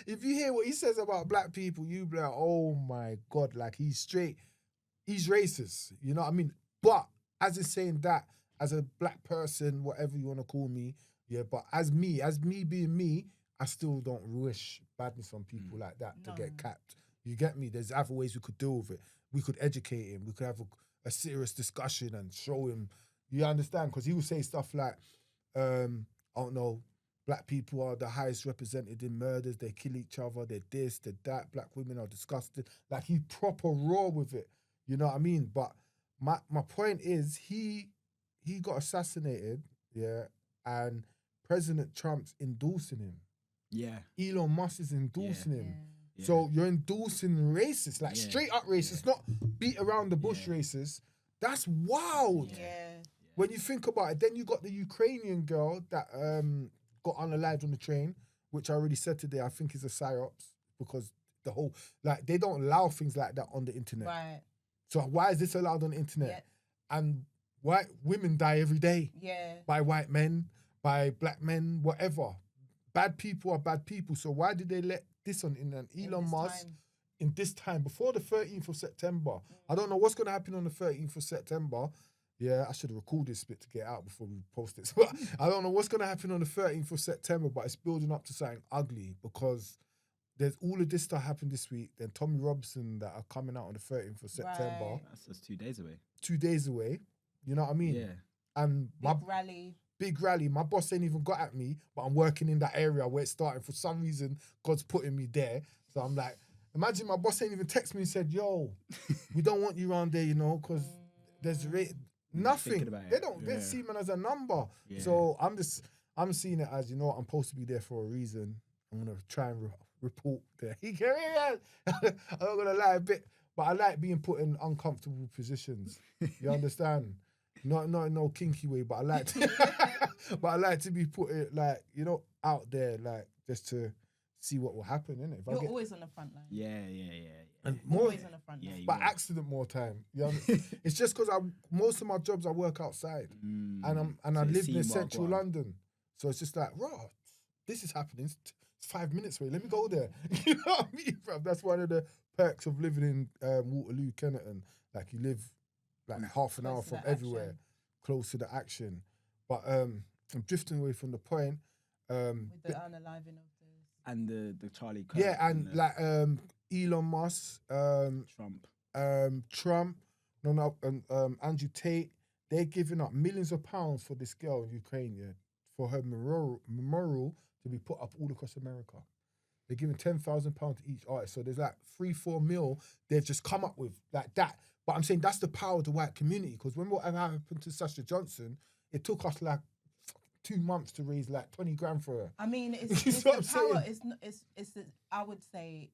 if you hear what he says about black people, you be like, oh my God, like he's racist. You know what I mean? But as he's saying that, as a black person, whatever you want to call me, yeah, but as me being me, I still don't wish badness on people like that to get capped. You get me? There's other ways we could deal with it. We could educate him. We could have a serious discussion and show him. You understand? Because he would say stuff like, I don't know, black people are the highest represented in murders. They kill each other. They're this, they're that. Black women are disgusting. Like, he proper raw with it. You know what I mean? But my point is, he got assassinated, yeah, and President Trump's endorsing him. Yeah. Elon Musk is endorsing him. Yeah. So you're endorsing racist, like straight up racist, not beat around the bush racist. That's wild. Yeah. When you think about it, then you got the Ukrainian girl that got unalived on the train, which I already said today, I think is a psyops, because the whole, like, they don't allow things like that on the internet. Right. So why is this allowed on the internet? Yeah. And white women die every day. Yeah. By white men, by black men, whatever. Bad people are bad people. So why did they let this on in Elon Musk in this time before the 13th of September? I don't know what's going to happen on the 13th of September. Yeah, I should have recorded this bit to get out before we post it. But I don't know what's going to happen on the 13th of September, but it's building up to something ugly, because there's all of this stuff happened this week. Then Tommy Robinson that are coming out on the 13th of September. Right. That's just 2 days away. 2 days away. You know what I mean? Yeah. And big rally. My boss ain't even got at me, but I'm working in that area where it's starting. For some reason, God's putting me there. So I'm like, imagine my boss ain't even text me and said, yo, we don't want you around there, you know, because there's Nothing. thinking about it. They don't. They see man as a number. Yeah. So I'm seeing it as, you know what, I'm supposed to be there for a reason. I'm gonna try and report there. I'm not gonna lie a bit, but I like being put in uncomfortable positions. You understand? Not in no kinky way, but I like to be put it, like, you know, out there, like, just to see what will happen, innit? You're always on the front line. Yeah. And more, Always on the front line. by accident more time. You know? It's just because most of my jobs I work outside, and I live near central London, so it's just like, raw, this is happening. It's 5 minutes away. Let me go there. You know what I mean, fam? That's one of the perks of living in Waterloo, Chinatown. Like, you live like half an hour from everywhere, close to the action. But I'm drifting away from the point. With the unaliving of the... And the Charlie Kirk. Yeah, and like Elon Musk, Trump. Andrew Tate, they're giving up millions of pounds for this girl in Ukraine, for her memorial to be put up all across America. They're giving £10,000 to each artist. So there's like 3-4 mil they've just come up with like that. But I'm saying that's the power of the white community, because when whatever happened to Sasha Johnson, it took us like 2 months to raise like 20 grand for her. I mean, it's the power. It's the, I would say,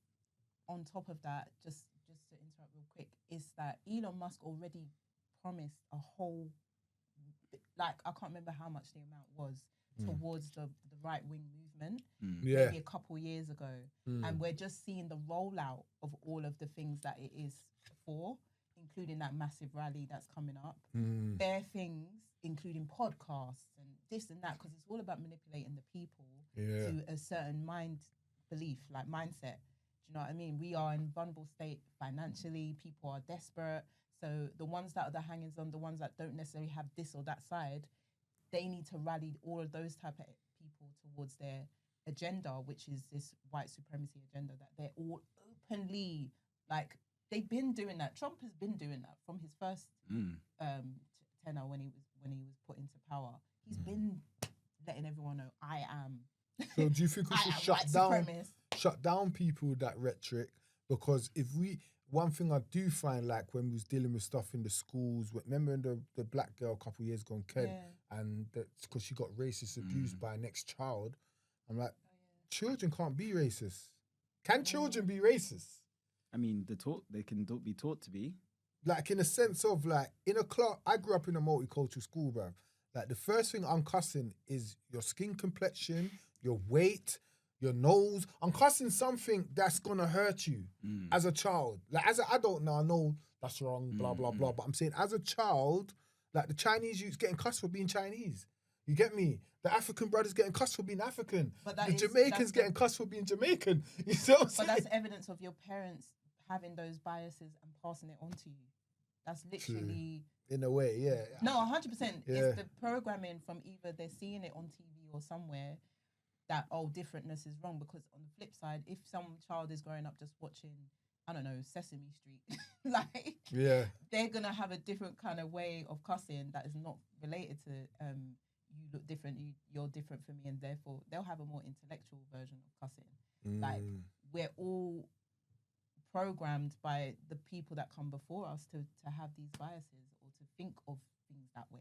on top of that, just to interrupt real quick, is that Elon Musk already promised a whole, like, I can't remember how much the amount was towards the right wing movement, maybe a couple years ago, and we're just seeing the rollout of all of the things that it is for, including that massive rally that's coming up. Bare things, including podcasts and this and that, because it's all about manipulating the people to a certain mindset. Do you know what I mean? We are in a vulnerable state financially. People are desperate. So the ones that are the hangers on, the ones that don't necessarily have this or that side, they need to rally all of those type of people towards their agenda, which is this white supremacy agenda that they're all openly, like, they've been doing that. Trump has been doing that from his first tenure when he was put into power. He's been letting everyone know, I am. So do you think we should shut down people with that rhetoric? Because one thing I do find, like when we was dealing with stuff in the schools, remember the black girl a couple of years ago in Kent, and that's because she got racist abused by an ex-child. I'm like, children can't be racist. Can children be racist? I mean, they can be taught to be. Like, in a sense of, like, in a class, I grew up in a multicultural school, bruv. Like, the first thing I'm cussing is your skin complexion, your weight, your nose. I'm cussing something that's gonna hurt you as a child. Like, as an adult now, I know that's wrong, blah, blah, blah. But I'm saying, as a child, like, the Chinese youth's getting cussed for being Chinese. You get me? The African brothers getting cussed for being African. The Jamaicans getting cussed for being Jamaican. You see what I'm saying? But that's evidence of your parents having those biases and passing it on to you. That's literally... In a way, yeah. No, 100%. It's the programming from either they're seeing it on TV or somewhere that, differentness is wrong. Because on the flip side, if some child is growing up just watching, I don't know, Sesame Street, like, they're going to have a different kind of way of cussing that is not related to you look different, you're different for me, and therefore they'll have a more intellectual version of cussing. Like, we're all programmed by the people that come before us to have these biases or to think of things that way.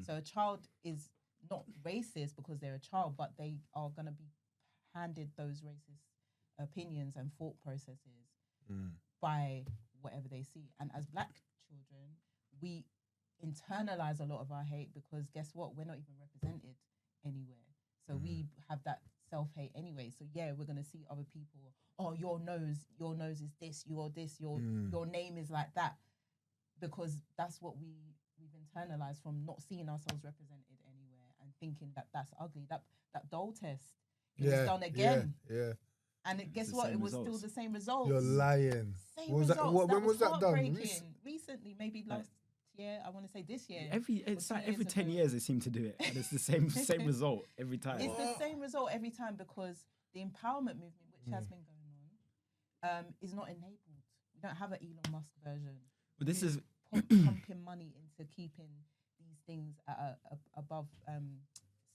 So a child is not racist because they're a child, but they are going to be handed those racist opinions and thought processes by whatever they see. And as black children, we internalize a lot of our hate because guess what? We're not even represented anywhere. So we have that self-hate anyway. So yeah, we're going to see other people, your nose is this, your name is like that. Because that's what we've internalized from not seeing ourselves represented anywhere and thinking that that's ugly. That doll test, it was done again. Yeah. And guess what? It was still the same result. You're lying. Same results. When was that done? Recently, maybe last year. I want to say this year. Every 10 years they seem to do it, and it's the same result every time. It's the same result every time because the empowerment movement, which has been going on, is not enabled. We don't have an Elon Musk version. But this is pumping money into keeping these things at above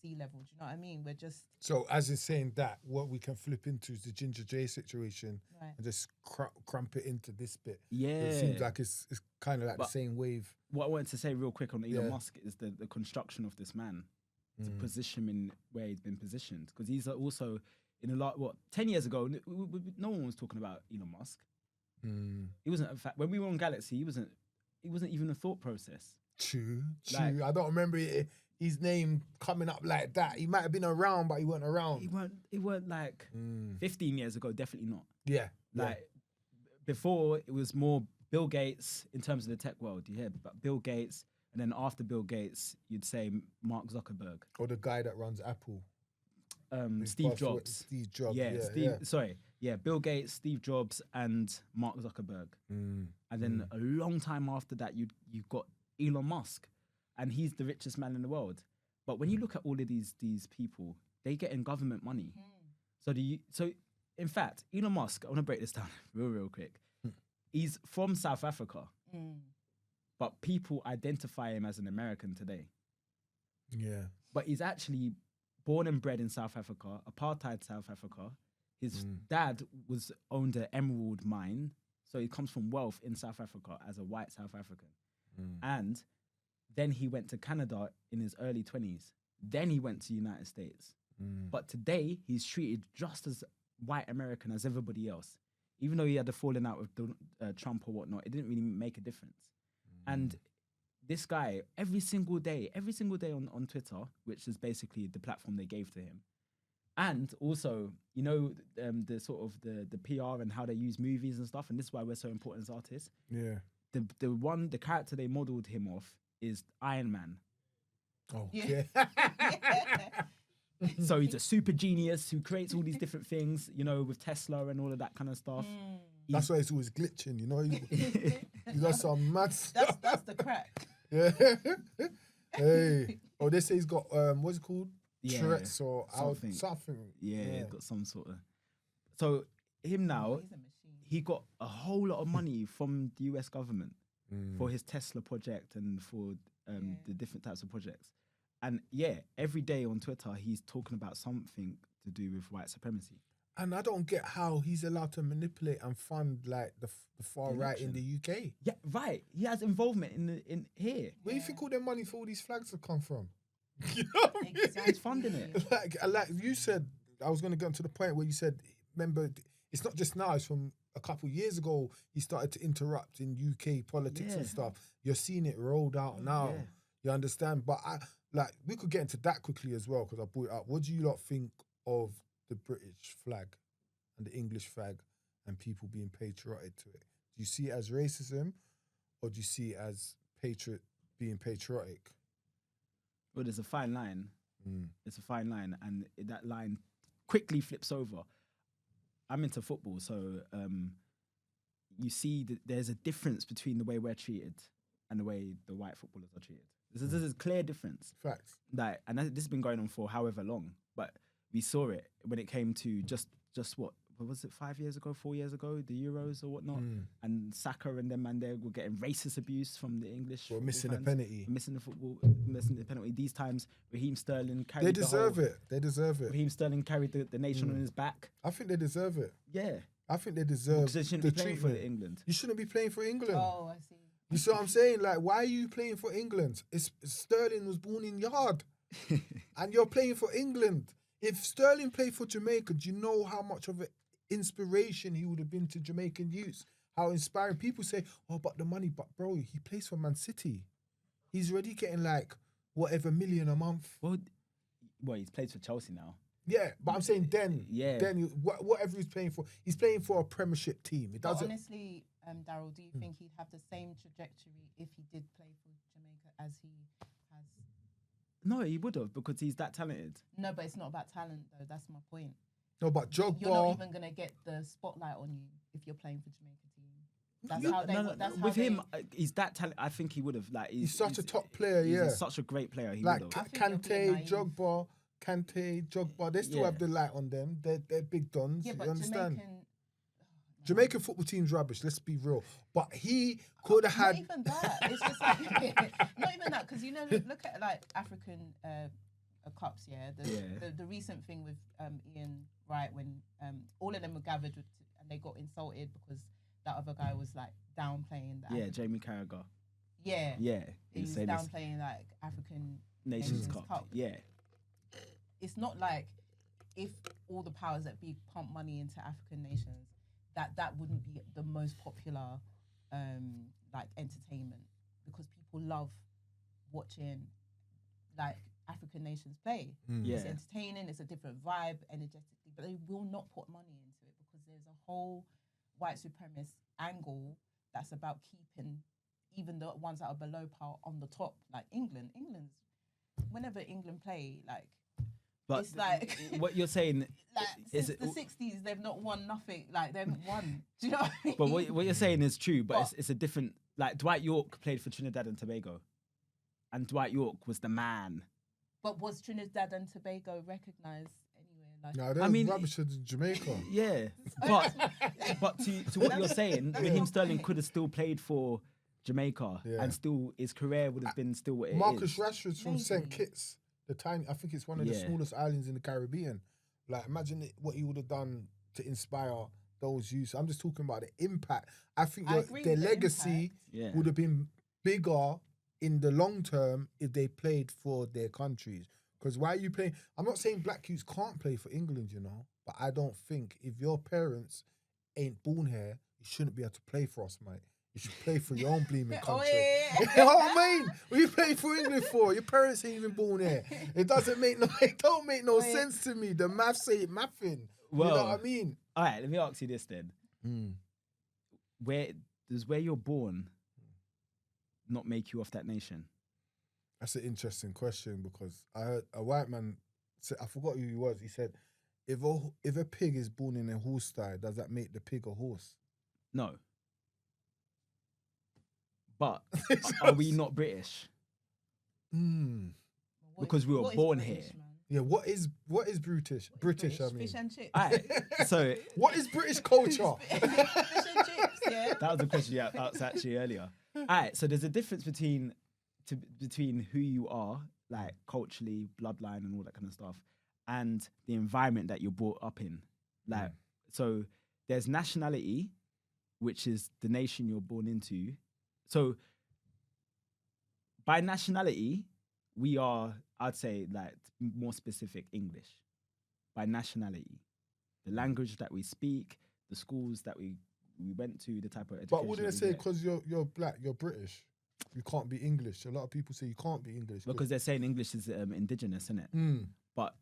sea level. Do you know what I mean? We're just So as in saying that, what we can flip into is the Ginger J situation right. and just crump it into this bit. Yeah. It seems like it's kind of like But the same wave. what I wanted to say real quick on Elon Yeah. Musk is the construction of this man to Mm. position him in where he's been positioned. Because he's also in a lot, 10 years ago, no one was talking about Elon Musk. Mm. He wasn't, in fact, when we were on Galaxy, he wasn't even a thought process. True. Like- I don't remember his name coming up like that. He might have been around, but he weren't around. He weren't like 15 years ago, definitely not. Yeah. Like before, it was more Bill Gates in terms of the tech world. You hear about Bill Gates, and then after Bill Gates, you'd say Mark Zuckerberg, Or the guy that runs Apple. Steve Jobs. Steve Jobs. Yeah, Yeah, Sorry, Bill Gates, Steve Jobs, and Mark Zuckerberg. And then a long time after that, you got Elon Musk, and he's the richest man in the world. But when you look at all of these people, they get in government money. So in fact, Elon Musk, I want to break this down real quick. He's from South Africa, but people identify him as an American today. Yeah. But he's actually born and bred in South Africa, apartheid South Africa. His dad owned an emerald mine, so he comes from wealth in South Africa as a white South African. And then he went to Canada in his early 20s. Then he went to United States. But today, he's treated just as white American as everybody else. Even though he had a falling out with Trump or whatnot, it didn't really make a difference. And this guy, every single day on Twitter, which is basically the platform they gave to him, and also, the sort of the PR and how they use movies and stuff, and this is why we're so important as artists. Yeah. The character they modeled him off is Iron Man. Oh, Yeah. yeah. So he's a super genius who creates all these different things, with Tesla and all of that kind of stuff. That's why it's always glitching, He does some mad stuff. That's the crack. Yeah. Hey. Oh, they say he's got what's it called? Yeah, Tourette's or something. something. Yeah, got some sort of. So him now, He's a machine. he got a whole lot of money from the US government for his Tesla project and for the different types of projects. And every day on Twitter, he's talking about something to do with white supremacy. And I don't get how he's allowed to manipulate and fund like the far right in the UK. Yeah, right. He has involvement in here. Where do you think all their money for all these flags have come from? You know what I mean? He's funding it. Like you said, I was going to get to the point where you said, remember, it's not just now, it's from a couple of years ago, he started to interrupt in UK politics and stuff. You're seeing it rolled out now. Yeah. You understand? But we could get into that quickly as well, because I brought it up. What do you lot think of the British flag and the English flag and people being patriotic to it? Do you see it as racism, or do you see it as being patriotic? Well, there's a fine line. It's a fine line, and that line quickly flips over. I'm into football, so you see that there's a difference between the way we're treated and the way the white footballers are treated. There's a clear difference. Facts. This has been going on for however long, but we saw it when it came to just what was it, 5 years ago, 4 years ago, the Euros or whatnot, and Saka and them man there were getting racist abuse from the English. We're football missing fans, a penalty. Missing the penalty. These times, Raheem Sterling carried. They deserve it. They deserve it. Raheem Sterling carried the nation on his back. I think they deserve it. Yeah, I think they deserve because they shouldn't the be playing treatment. for England. You shouldn't be playing for England. Oh, I see. You see what I'm saying? Like, why are you playing for England? Sterling was born in Yard, and you're playing for England. If Sterling played for Jamaica, do you know how much of an inspiration he would have been to Jamaican youths? How inspiring. People say, oh, but the money. But, bro, he plays for Man City. He's already getting, like, whatever million a month. Well, he's played for Chelsea now. Yeah, but I'm saying then, Yeah. whatever he's playing for a Premiership team. It But doesn't. honestly, Daryl, do you think he'd have the same trajectory if he did play for Jamaica as he has? No, he would have, because he's that talented. No, but it's not about talent, though. That's my point. No, but Drogba. You're not even going to get the spotlight on you if you're playing for Jamaica team. That's how they. That's how with they, him, he's that talent. I think he would have. Like, He's such a top player, he's yeah. such a great player. He Like would have. I think they'll be naive. Kante, Drogba, they still Yeah. have the light on them. They're big dons. Yeah, you but understand? Jamaican Football team's rubbish. Let's be real. But he could have had. Not even that. It's just like not even that, because look at like African cups. Yeah, the recent thing with Ian Wright when all of them were gathered and they got insulted because that other guy was like downplaying that. Yeah, Jamie Carragher. Yeah, he was saying this downplaying like African Nations Cup. Yeah, it's not like if all the powers that be pump money into African nations, that wouldn't be the most popular like entertainment, because people love watching like African nations play. It's entertaining, it's a different vibe energetically, but they will not put money into it because there's a whole white supremacist angle that's about keeping even the ones that are below par on the top. Like England's whenever England play, like, but it's like what you're saying like is since the 60s they've not won nothing. Like they haven't won. Do you know what I mean? But what you're saying is true, but it's a different. Like Dwight York played for Trinidad and Tobago, and Dwight York was the man. But was Trinidad and Tobago recognised anywhere? Like, No, they're rubbish in Jamaica. Yeah, but to what you're saying, Raheem Sterling could have still played for Jamaica, and still his career would have been still what it is. Marcus Rashford's from St. Kitts, I think it's one of the smallest islands in the Caribbean. Like, imagine what he would have done to inspire those youths. I'm just talking about the impact. I think their legacy would have been bigger in the long term if they played for their countries. Because why are you playing? I'm not saying black youths can't play for England, you know, but I don't think if your parents ain't born here, you shouldn't be able to play for us, mate. You should play for your own bleeming country. You know what I mean? What are you playing for England for? Your parents ain't even born here. It don't make no sense to me. The maths ain't mathing. Well, you know what I mean? All right, let me ask you this then. Where you're born not make you off that nation? That's an interesting question, because I heard a white man say, I forgot who he was. He said, if a pig is born in a horse sty, does that make the pig a horse? No. But are we not British? Because we were born here. Man? Yeah, what is British? British, I mean. Fish and chips. All right, so what is British culture? Fish and chips, yeah. that was a question you asked actually earlier. All right, so there's a difference between who you are, like culturally, bloodline, and all that kind of stuff, and the environment that you're brought up in. Like, so there's nationality, which is the nation you're born into. So by nationality, we are, I'd say, like more specific, English. By nationality, the language that we speak, the schools that we went to, the type of education. But wouldn't they say because you're black, you're British, you can't be English? A lot of people say you can't be English because they're saying English is indigenous, isn't it? But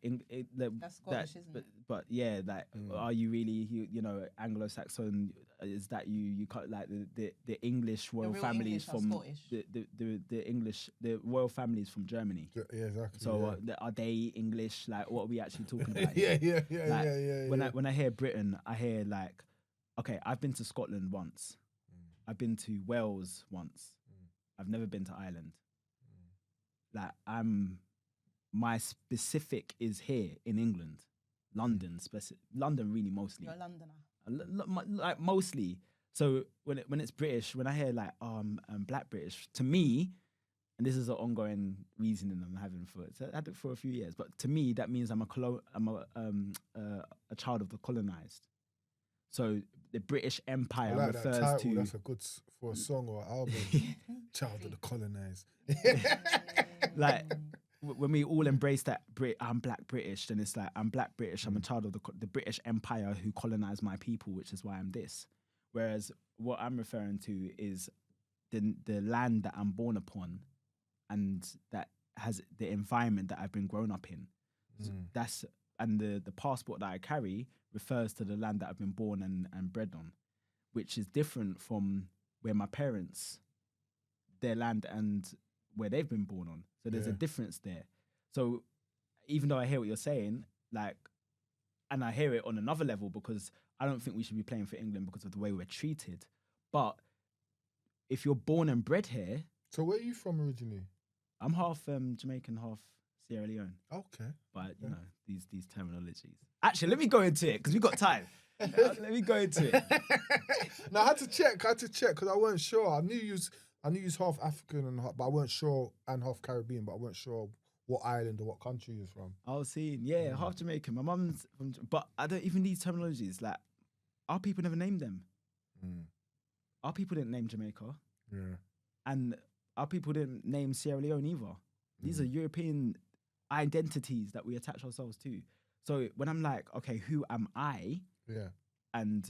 that's Scottish, isn't it? But yeah, like, are you really you know Anglo-Saxon? Is that you can't, like the English royal families from the English, the royal families from Germany? Yeah, exactly. So are they English? Like, what are we actually talking about? When I hear Britain, I hear like, okay, I've been to Scotland once, I've been to Wales once, I've never been to Ireland. Like, my specific is here in England, London, London really mostly. You're a Londoner. Like mostly. So when it's British, when I hear like I'm Black British, to me, and this is an ongoing reasoning I'm having for it. So I had it for a few years, but to me that means I'm a child of the colonized. So the British Empire I like refers that title. to. That's a good for a song or an album. Child of the colonized. Like, when we all embrace that I'm Black British, then it's like, I'm Black British, I'm a child of the British Empire who colonized my people, which is why I'm this. Whereas what I'm referring to is the land that I'm born upon, and that has the environment that I've been grown up in. So and the passport that I carry refers to the land that I've been born and bred on, which is different from where my parents, their land and where they've been born on. So there's a difference there. So even though I hear what you're saying, like, and I hear it on another level, because I don't think we should be playing for England because of the way we're treated. But if you're born and bred here. So where are you from originally? I'm half Jamaican, half Sierra Leone. Okay. But you know, these terminologies. Actually, let me go into it because we've got time. Let me go into it. No, I had to check because I weren't sure. I knew you was half African but I weren't sure, and half Caribbean, but I weren't sure what island or what country you're from. I was seeing, half Jamaican. My mum's from, but I don't even need terminologies. Like, our people never named them. Our people didn't name Jamaica. Yeah. And our people didn't name Sierra Leone either. These are European identities that we attach ourselves to. So when I'm like, okay, who am I? Yeah. And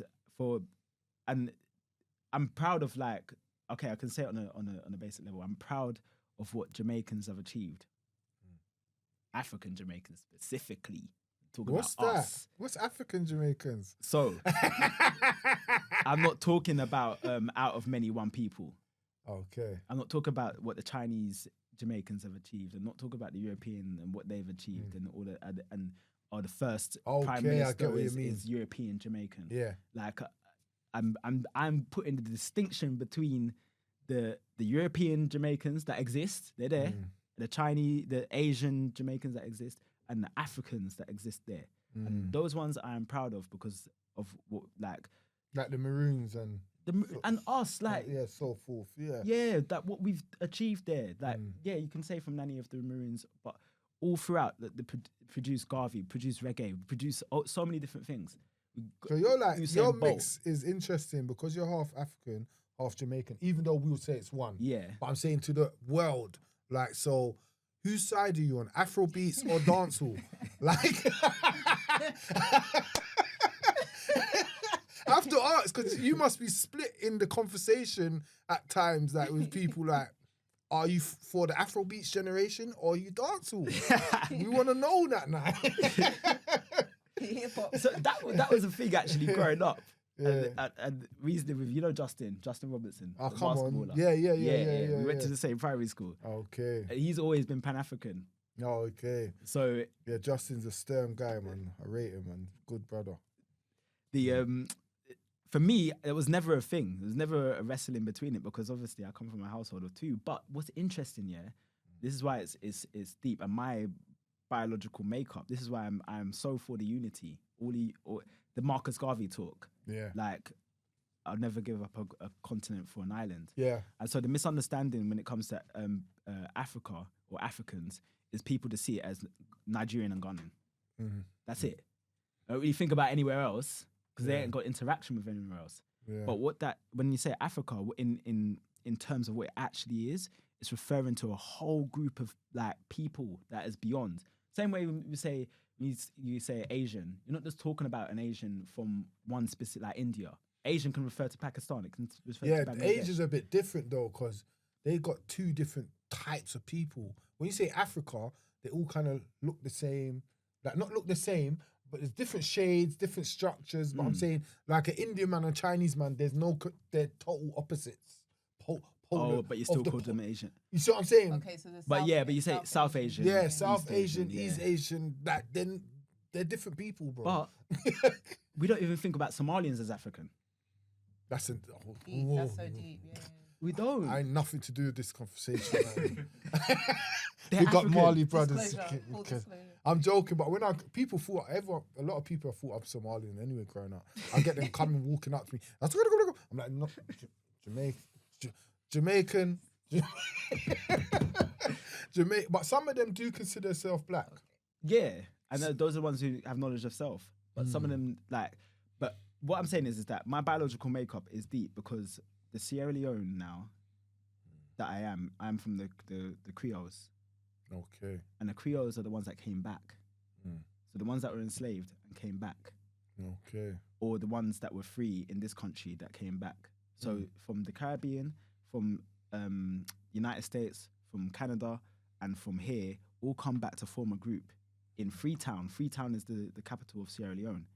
I'm proud of, like, okay, I can say it on a basic level. I'm proud of what Jamaicans have achieved. African Jamaicans specifically. Talking What's about that? us. What's African Jamaicans? So I'm not talking about out of many one people. Okay. I'm not talking about what the Chinese Jamaicans have achieved. I'm not talking about the European and what they've achieved and all the the first prime minister is European Jamaican. Yeah. Like I'm putting the distinction between the European Jamaicans that exist, they're there, the Chinese, the Asian Jamaicans that exist, and the Africans that exist there. And those ones I am proud of because of what, like the Maroons and us, like so forth, that what we've achieved there, like you can say from Nanny of the Maroons, but all throughout that they produce Garvey, produce reggae, produce so many different things. So you're like your mix is interesting because you're half African, half Jamaican, even though we'll say it's one. Yeah. But I'm saying to the world, like, so whose side are you on? Afrobeats or dancehall? Like I have to ask because you must be split in the conversation at times, like with people like, are you for the Afrobeats generation or are you dancehall? We want to know that now. So that was a thing actually growing up. And reasoning with, Justin Robertson. Oh, come on. Yeah. We went to the same primary school. Okay. And he's always been Pan-African. Oh, okay. So yeah, Justin's a stern guy, man. I rate him, man. Good brother. For me, it was never a thing. There was never a wrestling between it because obviously I come from a household of two. But what's interesting, this is why it's deep, and my biological makeup. This is why I'm so for the unity. All the Marcus Garvey talk. Yeah. Like, I'll never give up a continent for an island. Yeah. And so the misunderstanding when it comes to Africa or Africans is people to see it as Nigerian and Ghanaian. That's it. I don't really think about anywhere else because they ain't got interaction with anywhere else. Yeah. But when you say Africa, in terms of what it actually is, it's referring to a whole group of like people that is beyond. Same way when you say Asian, you're not just talking about an Asian from one specific, like India. Asian can refer to Pakistan. It can refer to Bangladesh. Asia's a bit different though because they got two different types of people. When you say Africa, they all kind of look the same. Like not look the same, but there's different shades, different structures. But I'm saying like an Indian man and Chinese man, they're total opposites. But you still call them Asian. You see what I'm saying? Okay, so but you say South Asian. Yeah, South Asian, East Asian. Like then they're different people, bro. But we don't even think about Somalians as African. That's so deep. Yeah. We don't. I ain't nothing to do with this conversation. We got Mali brothers. I'm joking, but when a lot of people have thought I'm Somalian anyway growing up. I get them coming, walking up to me. I'm like, no, Jamaican. But some of them do consider themselves black. Yeah, and those are the ones who have knowledge of self. But some of them, but what I'm saying is that my biological makeup is deep because the Sierra Leone now that I'm from the Creoles. Okay. And the Creoles are the ones that came back. So the ones that were enslaved and came back. Okay. Or the ones that were free in this country that came back. So from the Caribbean, from United States, from Canada, and from here, all come back to form a group in Freetown. Freetown is the capital of Sierra Leone.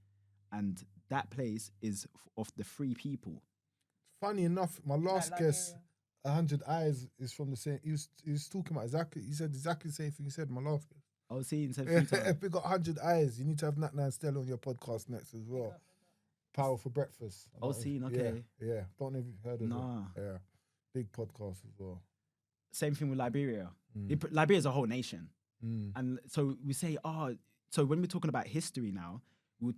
And that place is of the free people. Funny enough, my last guest, 100 Eyes, is from the same. He was talking about exactly. He said exactly the same thing he said. My last guest. I was seeing Freetown. If we got 100 Eyes, you need to have Nat and Stella on your podcast next as well. Power for Breakfast. I was seeing. Okay. Yeah. Don't know if you've heard of it. Yeah. Big podcast as well. Same thing with Liberia. Liberia is a whole nation. And so we say, so when we're talking about history now, we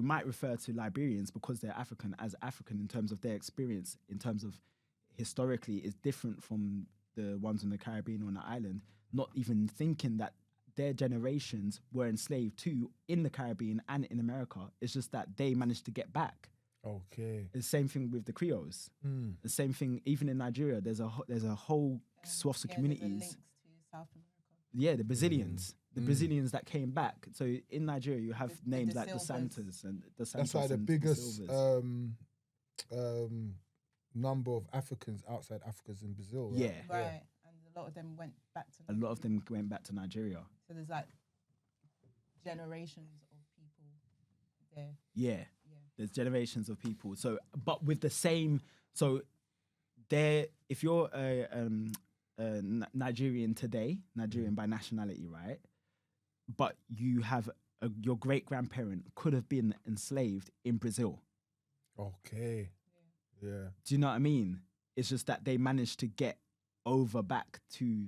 might refer to Liberians because they're African as African in terms of their experience, in terms of historically is different from the ones in the Caribbean or on the island, not even thinking that their generations were enslaved too in the Caribbean and in America. It's just that they managed to get back. Okay. The same thing with the Creoles. The same thing even in Nigeria. There's a whole swath of There's a communities. links to South America. Yeah, the Brazilians. The Brazilians that came back. So in Nigeria, you have The names like the Silvers. Santas and the Santas. That's like the and biggest Silvers. number of Africans outside Africa's in Brazil. Right? Yeah. Right. And a lot of them went back to A lot of them went back to Nigeria. So there's like generations of people there. Yeah. Yeah. There's generations of people. So, but with the same, so there, if you're a Nigerian today, Nigerian by nationality, right? But you have your great grandparent could have been enslaved in Brazil. Okay. Yeah. Do you know what I mean? It's just that they managed to get over back to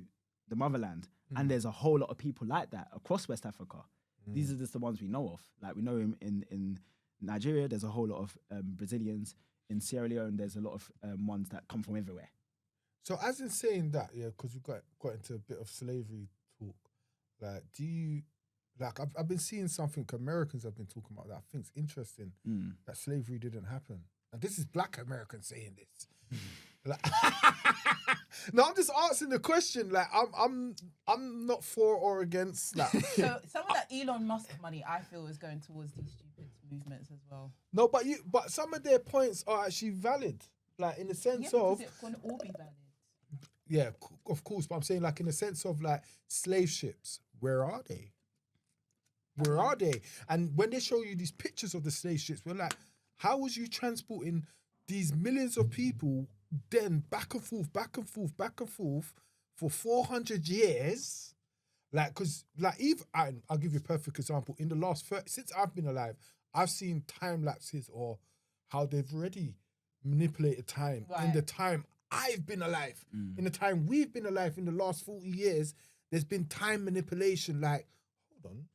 the motherland. And there's a whole lot of people like that across West Africa. These are just the ones we know of. Like we know in Nigeria, there's a whole lot of Brazilians. In Sierra Leone, there's a lot of ones that come from everywhere. So as in saying that, yeah, because we got into a bit of slavery talk. Like, do you like? I've been seeing something Americans have been talking about that I think's interesting. That slavery didn't happen, and this is Black Americans saying this. Like, no, I'm just asking the question. Like, I'm not for or against. Like, So some of that Elon Musk money, I feel, is going towards these stupid movements as well. no, but some of their points are actually valid. Like in the sense Yeah, of because it's going to all be valid. yeah, of course. But I'm saying like in the sense of like slave ships. Where are they? Where are they? And when they show you these pictures of the slave ships, we're like, how was you transporting these millions of people then back and forth, back and forth, back and forth for 400 years? Like, because, like, even, I'll give you a perfect example. In the last, since I've been alive, I've seen time lapses or how they've already manipulated time in the time I've been alive. In the time we've been alive in the last 40 years, there's been time manipulation. Like, hold on.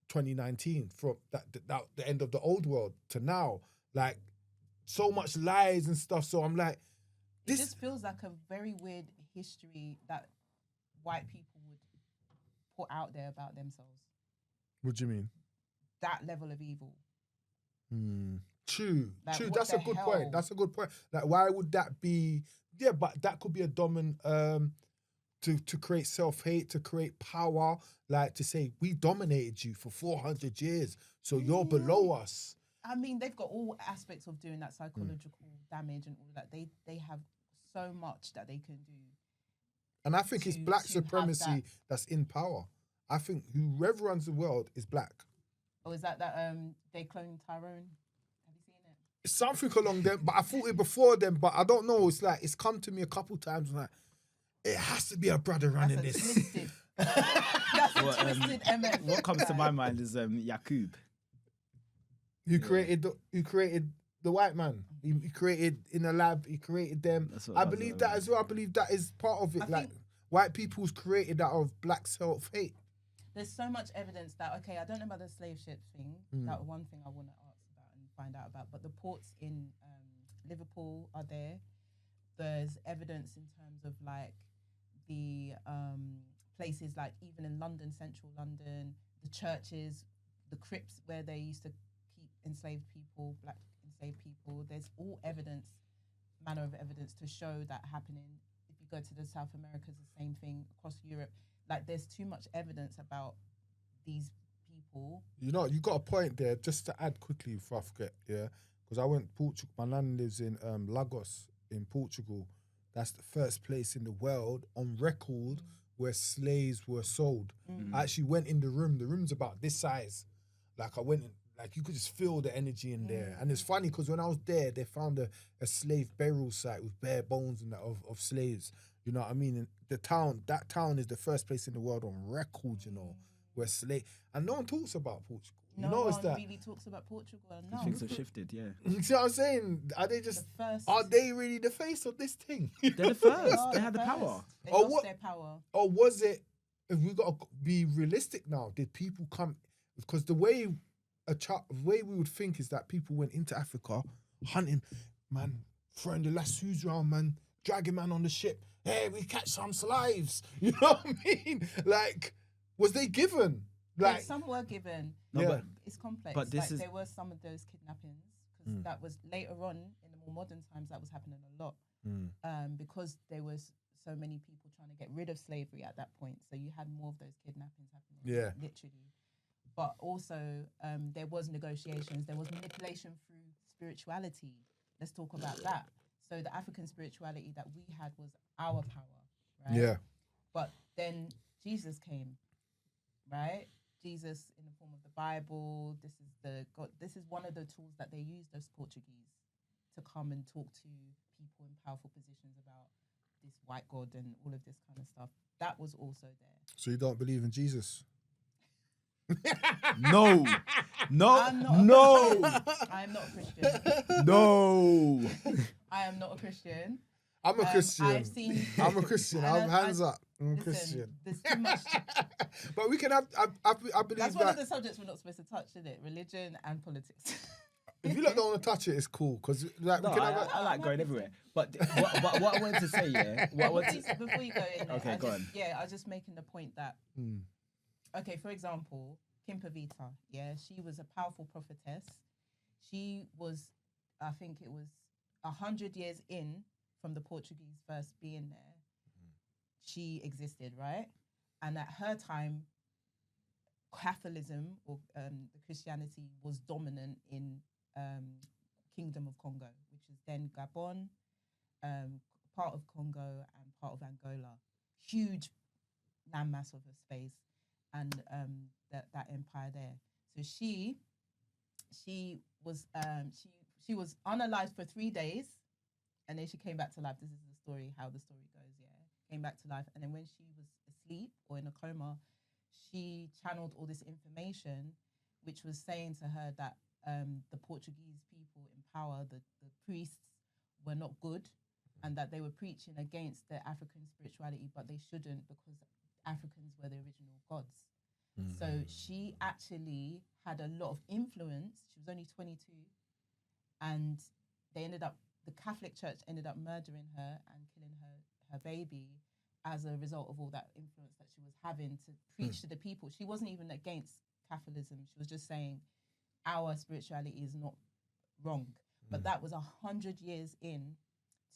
2019 from the end of the old world to now, like so much lies and stuff. So I'm like, It just feels like a very weird history that white people would put out there about themselves. What do you mean? That level of evil. True. Like, True. what That's a the good hell? point. That's a good point. Like, why would that be? Yeah, but that could be a dominant to create self-hate, to create power, like to say we dominated you for 400 years, so you're below us. I mean, they've got all aspects of doing that psychological damage and all that. They have so much that they can do. And I think it's black to have supremacy that's in power. I think whoever runs the world is black. Oh, is that they cloned Tyrone? Have you seen it? It's something along them, but I thought it before them, but I don't know. It's like, it's come to me a couple times and like, it has to be a brother running That's a this. twisted. That's a twisted MF. What comes to my mind is Yakub. Who created the white man? He created in a lab. He created them. I believe that as well. I believe that is part of it. I Like think- white people's created out of black self-hate. There's so much evidence that, okay, I don't know about the slave ships thing. That one thing I want to ask about and find out about. But the ports in Liverpool are there. There's evidence in terms of like the places like even in London, central London, the churches, the crypts where they used to keep enslaved people, black enslaved people. There's all evidence, manner of evidence to show that happening. If you go to the South Americas, the same thing across Europe. Like there's too much evidence about these people. You know, you got a point there. Just to add quickly before I forget, yeah, because I went Portugal. My nan lives in Lagos in Portugal. That's the first place in the world on record where slaves were sold. I actually went in the room. The room's about this size. Like I went in, like you could just feel the energy in there. And it's funny because when I was there, they found a slave burial site with bare bones and that of slaves. You know what I mean? And that town is the first place in the world on record, you know, where slave, and no one talks about Portugal. You No notice one that? really talks about Portugal enough. Things have shifted, yeah. You see what I'm saying? Are they just, The first- are they really the face of this thing? They're the first. Oh, They had the first. power. They Oh, lost what- their power. Or was it, if we got to be realistic now, did people come, because the way we would think is that people went into Africa hunting, man, throwing the lassos around, man, dragging man on the ship. Hey, we catch some slaves. You know what I mean? Like, was they given? Yeah, Like, some were given. No, Yeah. but It's complex. But this is- there were some of those kidnappings because that was later on in the more modern times that was happening a lot because there was so many people trying to get rid of slavery at that point. So you had more of those kidnappings happening. Yeah. Literally. But also there was negotiations. There was manipulation through spirituality. Let's talk about that. So the African spirituality that we had was our power, right? yeah, But then Jesus came, right? Jesus in the form of the Bible. This is the God. This is one of the tools that they used, those Portuguese, to come and talk to people in powerful positions about this white God and all of this kind of stuff. That was also there. so you don't believe in Jesus? no, I'm not no, I am not a Christian. no. I am not a Christian. I'm a Christian. I've seen. I'm a Christian. And I'm hands up. I'm a listen, Christian. There's too much. But we can have. I believe That's one that of the subjects we're not supposed to touch, isn't it? Religion and politics. if you don't want to touch it, it's cool because like No, we can have. I like going everywhere. But what I wanted to say, yeah, Before you go in, there, Okay, go on. Yeah, I was just making the point that. Okay, for example, Kim Pavita, yeah, she was a powerful prophetess. She was, I think it was 100 years in from the Portuguese first being there. She existed, right? And at her time, Catholicism or the Christianity was dominant in Kingdom of Congo, which is then Gabon, part of Congo and part of Angola. Huge landmass of a space, and that empire there. So she was unalived for 3 days, and then she came back to life. This is the story, how the story goes. Yeah, came back to life, and then when she was asleep or in a coma, she channeled all this information, which was saying to her that the Portuguese people in power, the priests, were not good, and that they were preaching against the African spirituality, but they shouldn't because Africans were the original gods. So she actually had a lot of influence. She was only 22, and the Catholic Church ended up murdering her and killing her baby as a result of all that influence that she was having to preach to the people. She wasn't even against Catholicism. She was just saying our spirituality is not wrong. But that was 100 years in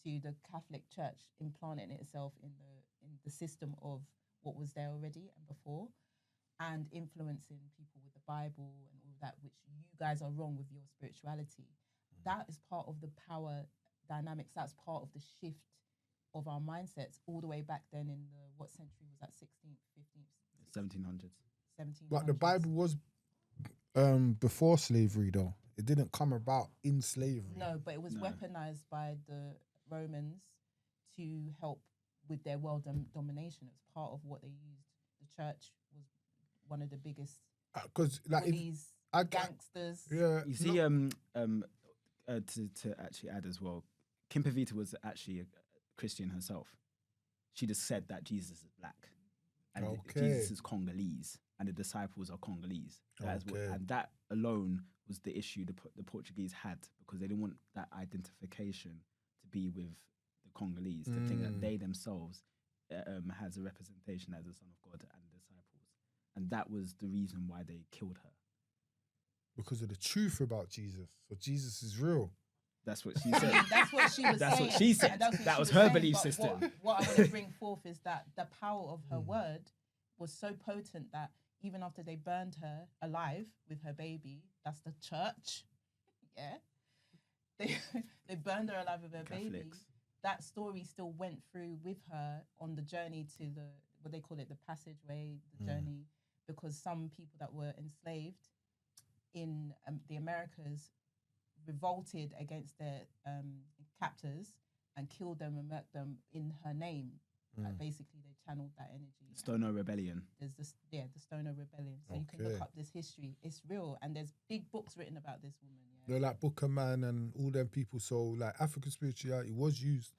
to the Catholic Church implanting itself in the system of what was there already and before, and influencing people with the Bible and all that, which you guys are wrong with your spirituality. That is part of the power dynamics. That's part of the shift of our mindsets all the way back then in what century was that? 16th, 15th, 1700s. 1700s. But the Bible was before slavery, though. It didn't come about in slavery. No, but it was weaponized by the Romans to help with their world domination. It was part of what they used. The church was one of the biggest Because like bullies, gangsters. yeah, You see, to actually add as well, Kim Pavita was actually a Christian herself. She just said that Jesus is black, and Jesus is Congolese, and the disciples are Congolese. And that alone was the issue the Portuguese had, because they didn't want that identification to be with the Congolese, to think that they themselves has a representation as the Son of God and the disciples. And that was the reason why they killed her. because of the truth about Jesus. So Jesus is real. That's what she said. That's what she was That's saying. what she said. And that's what That she was her saying. belief But system. What I want to bring forth is that the power of her word was so potent that even after they burned her alive with her baby, that's the church, yeah, they burned her alive with her baby. Catholics. That story still went through with her on the journey to what they call it, the passageway, the journey, because some people that were enslaved in the Americas revolted against their captors and killed them and murked them in her name. Like basically, they channeled that energy. Stoner Rebellion. There's this, the Stoner Rebellion. So you can look up this history. It's real, and there's big books written about this woman. Yeah? They're like Booker Man and all them people. So like African spirituality was used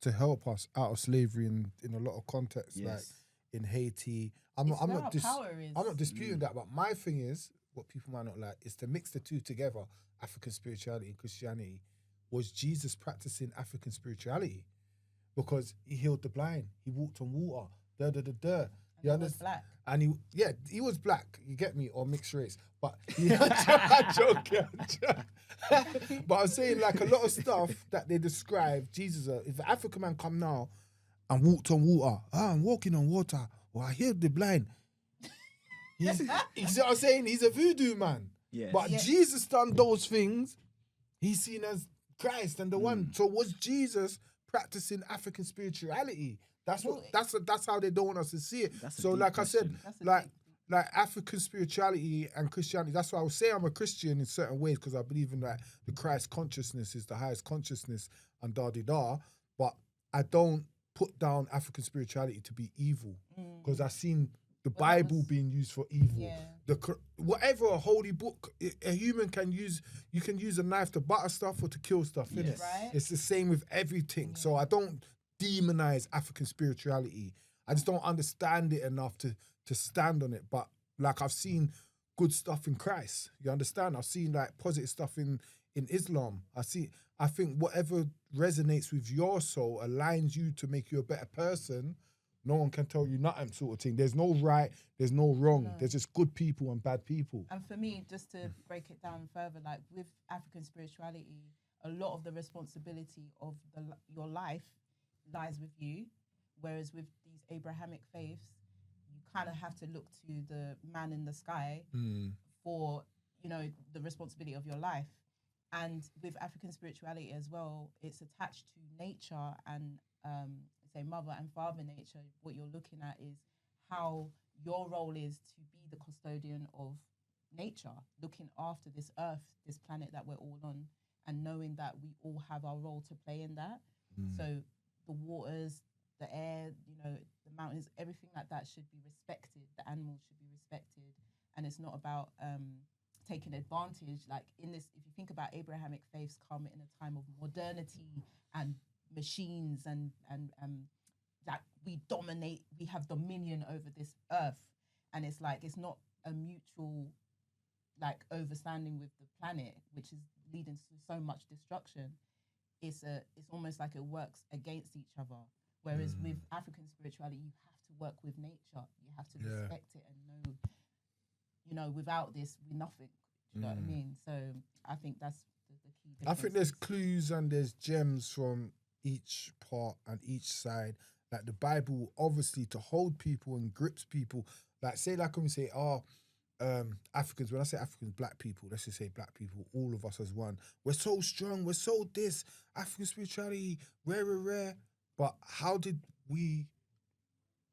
to help us out of slavery in a lot of contexts, Yes. like in Haiti. I'm It's where our not power is. I'm not disputing that, but my thing is, what people might not like is to mix the two together. African spirituality and Christianity. Was Jesus practicing African spirituality? because he healed the blind. He walked on water. Da da da da. And he was black. And he was black. You get me, or mixed race. But I'm joking. But I'm saying like a lot of stuff that they describe Jesus. If an African man come now and walked on water, I'm walking on water, or I healed the blind. You see what I'm saying? He's a voodoo man. Yes. But Jesus done those things. He's seen as Christ and the one. So was Jesus practicing African spirituality? That's how they don't want us to see it. That's a So deep like I said, question. like African spirituality and Christianity, that's why I would say I'm a Christian in certain ways, because I believe in that the Christ consciousness is the highest consciousness and da-di-da. But I don't put down African spirituality to be evil, because I've seen the Bible being used for evil. Yeah. Whatever a holy book, a human can use, you can use a knife to butter stuff or to kill stuff, innit? Yes. Right. It's the same with everything. So I don't demonize African spirituality. I just don't understand it enough to stand on it. But like I've seen good stuff in Christ. You understand? I've seen like positive stuff in Islam. I think whatever resonates with your soul, aligns you to make you a better person. No one can tell you nothing, sort of thing. There's no right, there's no wrong. No. There's just good people and bad people. And for me, just to break it down further, like with African spirituality, a lot of the responsibility of your life lies with you, whereas with these Abrahamic faiths, you kind of have to look to the man in the sky for, you know, the responsibility of your life. And with African spirituality as well, it's attached to nature and say mother and father nature. What you're looking at is how your role is to be the custodian of nature, looking after this earth, this planet that we're all on, and knowing that we all have our role to play in that. So the waters, the air, you know, the mountains, everything like that should be respected. The animals should be respected. And it's not about taking advantage. Like in this, if you think about Abrahamic faiths come in a time of modernity and machines and that we dominate, we have dominion over this earth. And it's like, it's not a mutual like overstanding with the planet, which is leading to so much destruction. It's almost like it works against each other. Whereas with African spirituality, you have to work with nature. You have to respect it and know, you know, without this, we're nothing. Do you know what I mean? So I think that's the key difference. I think there's clues and there's gems from each part and each side. Like the Bible, obviously, to hold people and grips people. Like say, like when we say, Africans, when I say Africans, black people, let's just say black people, all of us as one. We're so strong, we're so this, African spirituality, rare. But how did we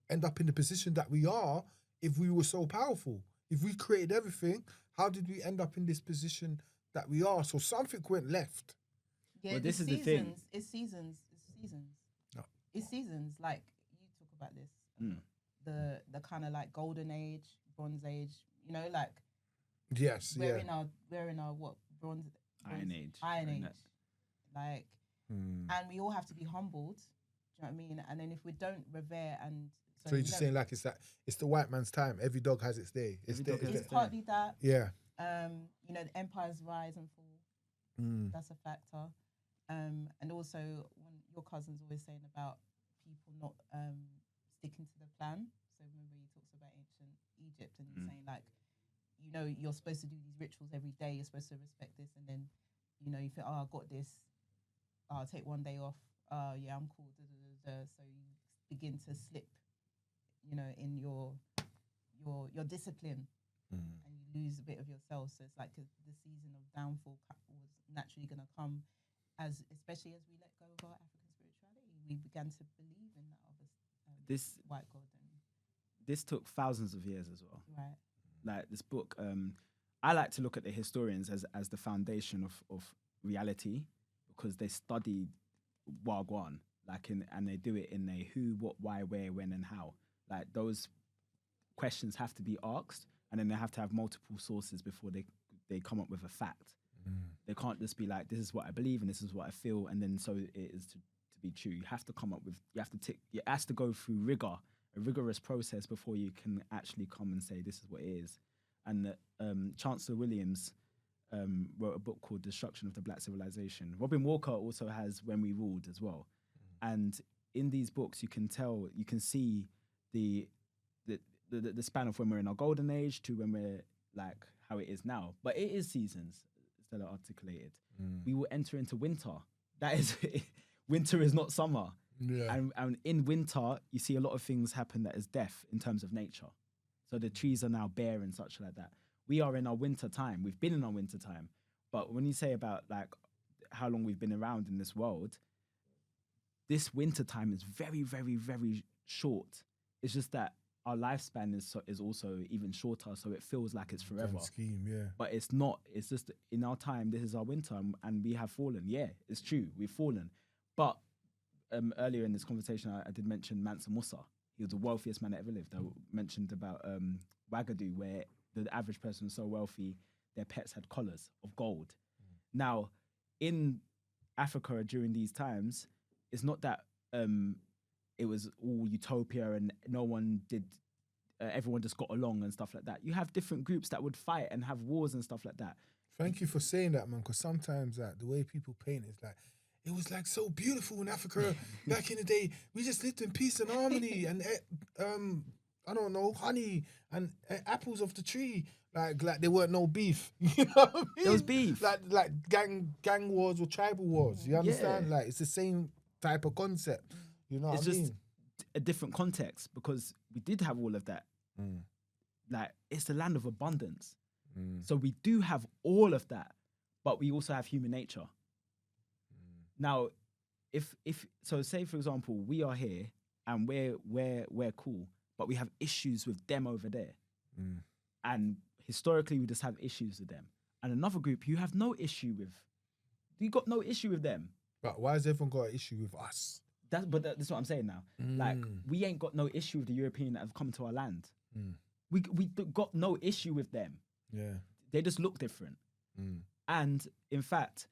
end up in the position that we are if we were so powerful? If we created everything, how did we end up in this position that we are? So something went left. Yeah, Well, this is the seasons. thing. It's seasons. No. It's seasons. Like you talk about this, the kind of like golden age, bronze age. You know, like Yes, we're in our what bronze Iron Age. Iron Age. That- Like, and we all have to be humbled. Do you know what I mean? And then if we don't revere and So you're just saying like it's the white man's time. Every dog has its day. Every dog has it's its partly that. Yeah. You know, the empires rise and fall. That's a factor. And also, when your cousin's always saying about people not sticking to the plan. So remember, he talks about ancient Egypt and he's saying like, you know, you're supposed to do these rituals every day. You're supposed to respect this, and then, you know, you think, oh, I got this. I'll take one day off. Yeah, I'm cool. So you begin to slip, you know, in your discipline, and you lose a bit of yourself. So it's like the season of downfall was naturally going to come, especially as we let go of our African spirituality. We began to believe in that other This white god. this took thousands of years as well. Right. Like this book, I like to look at the historians as the foundation of reality, because they studied Wagwan, and they do it in a who, what, why, where, when, and how. Like those questions have to be asked, and then they have to have multiple sources before they come up with a fact. They can't just be like, this is what I believe and this is what I feel, and then so it is to be true. You have to come up with, it has to go through a rigorous process before you can actually come and say this is what it is. And Chancellor Williams wrote a book called Destruction of the Black Civilization. Robin Walker also has When We Ruled as well. And in these books, you can see the span of when we're in our golden age to when we're like how it is now. But it is seasons, Stella articulated. We will enter into winter. That is, winter is not summer. Yeah. And in winter, you see a lot of things happen that is death in terms of nature. So the trees are now bare and such like that. We are in our winter time. We've been in our winter time. But when you say about like how long we've been around in this world, this winter time is very, very, very short. It's just that our lifespan is also even shorter, so it feels like it's forever. Scheme, yeah. But it's not. It's just in our time, this is our winter, and we have fallen. Yeah, it's true. We've fallen. But earlier in this conversation, I did mention Mansa Musa. He was the wealthiest man that ever lived. I mentioned about Ouagadougou, where the average person was so wealthy, their pets had collars of gold. Now, in Africa during these times, it's not that it was all utopia and no one did, everyone just got along and stuff like that. You have different groups that would fight and have wars and stuff like that. Thank you for saying that, man, because sometimes the way people paint it's like, it was like so beautiful in Africa back in the day. We just lived in peace and harmony and I don't know, honey and apples off the tree. Like there weren't no beef. You know what I mean? There was beef. Like gang wars or tribal wars. You understand? Yeah. Like it's the same type of concept. You know what I mean? It's just a different context because we did have all of that. Like it's the land of abundance. So we do have all of that, but we also have human nature. Now, if so, say for example, we are here and we're cool, but we have issues with them over there, and historically we just have issues with them. And another group you have no issue with, you got no issue with them. But why has everyone got an issue with us? That's what I'm saying now. Like we ain't got no issue with the European that have come to our land. We got no issue with them. Yeah, they just look different. And in fact,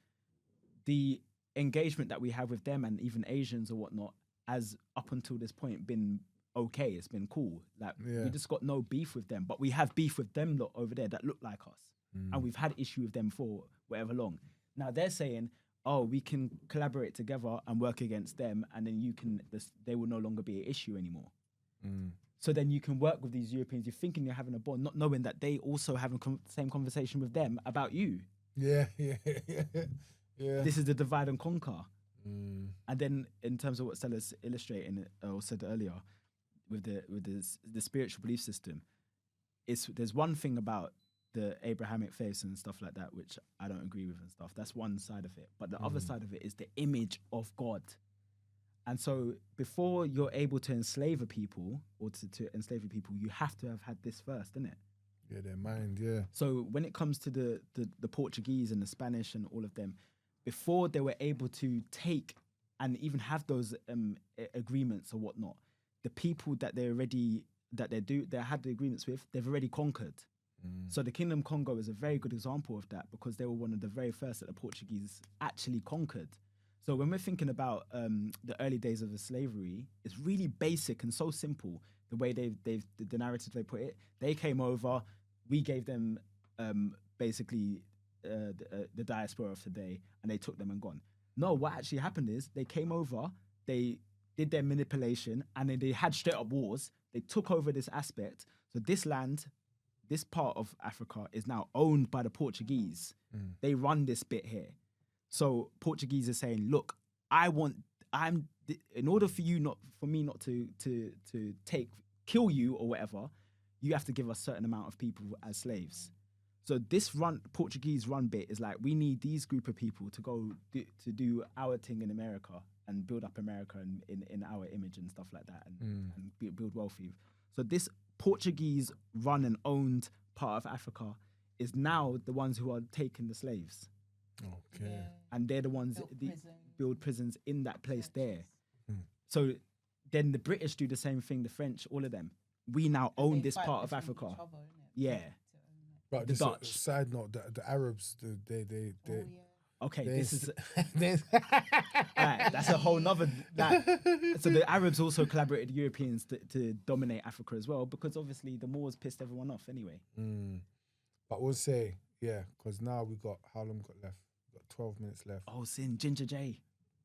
the engagement that we have with them and even Asians or whatnot has up until this point been okay. It's been cool. Like we just got no beef with them, but we have beef with them lot over there that look like us, and we've had issue with them for whatever long. Now they're saying, oh, we can collaborate together and work against them, and then they will no longer be an issue anymore. So then you can work with these Europeans. You're thinking you're having a bond, not knowing that they also have the same conversation with them about you. Yeah. This is the divide and conquer. And then in terms of what Stella's illustrating or said earlier with the spiritual belief system, there's one thing about the Abrahamic faiths and stuff like that which I don't agree with and stuff. That's one side of it. But the other side of it is the image of God. And so before you're able to enslave a people or to enslave a people, you have to have had this first, innit? Yeah, their mind, yeah. So when it comes to the Portuguese and the Spanish and all of them, before they were able to take and even have those agreements or whatnot, the people that they had the agreements with, they've already conquered. So the Kingdom Congo is a very good example of that because they were one of the very first that the Portuguese actually conquered. So when we're thinking about the early days of the slavery, it's really basic and so simple. The way the narrative they put it, they came over, we gave them basically the diaspora of today, and they took them and gone. No, what actually happened is they came over, they did their manipulation, and then they had straight up wars. They took over this aspect. So this land, this part of Africa is now owned by the Portuguese. They run this bit here. So Portuguese is saying, look, in order for me not to kill you or whatever, you have to give us a certain amount of people as slaves. So this Portuguese run bit is like, we need these group of people to go to do our thing in America and build up America in our image and stuff like that and build wealthy. So this Portuguese run and owned part of Africa is now the ones who are taking the slaves. Okay. Yeah. And they're the ones build prisons in that place there. So then the British do the same thing, the French, all of them. We now own this part of Africa. Yeah. But the just Dutch. a side note, the Arabs, they Okay, this is right, that's a whole nother. So the Arabs also collaborated with the Europeans to dominate Africa as well, because obviously the Moors pissed everyone off anyway. But we'll say, yeah, because now we got, how long we got left? We've got 12 minutes left. Oh, sin, Ginger J.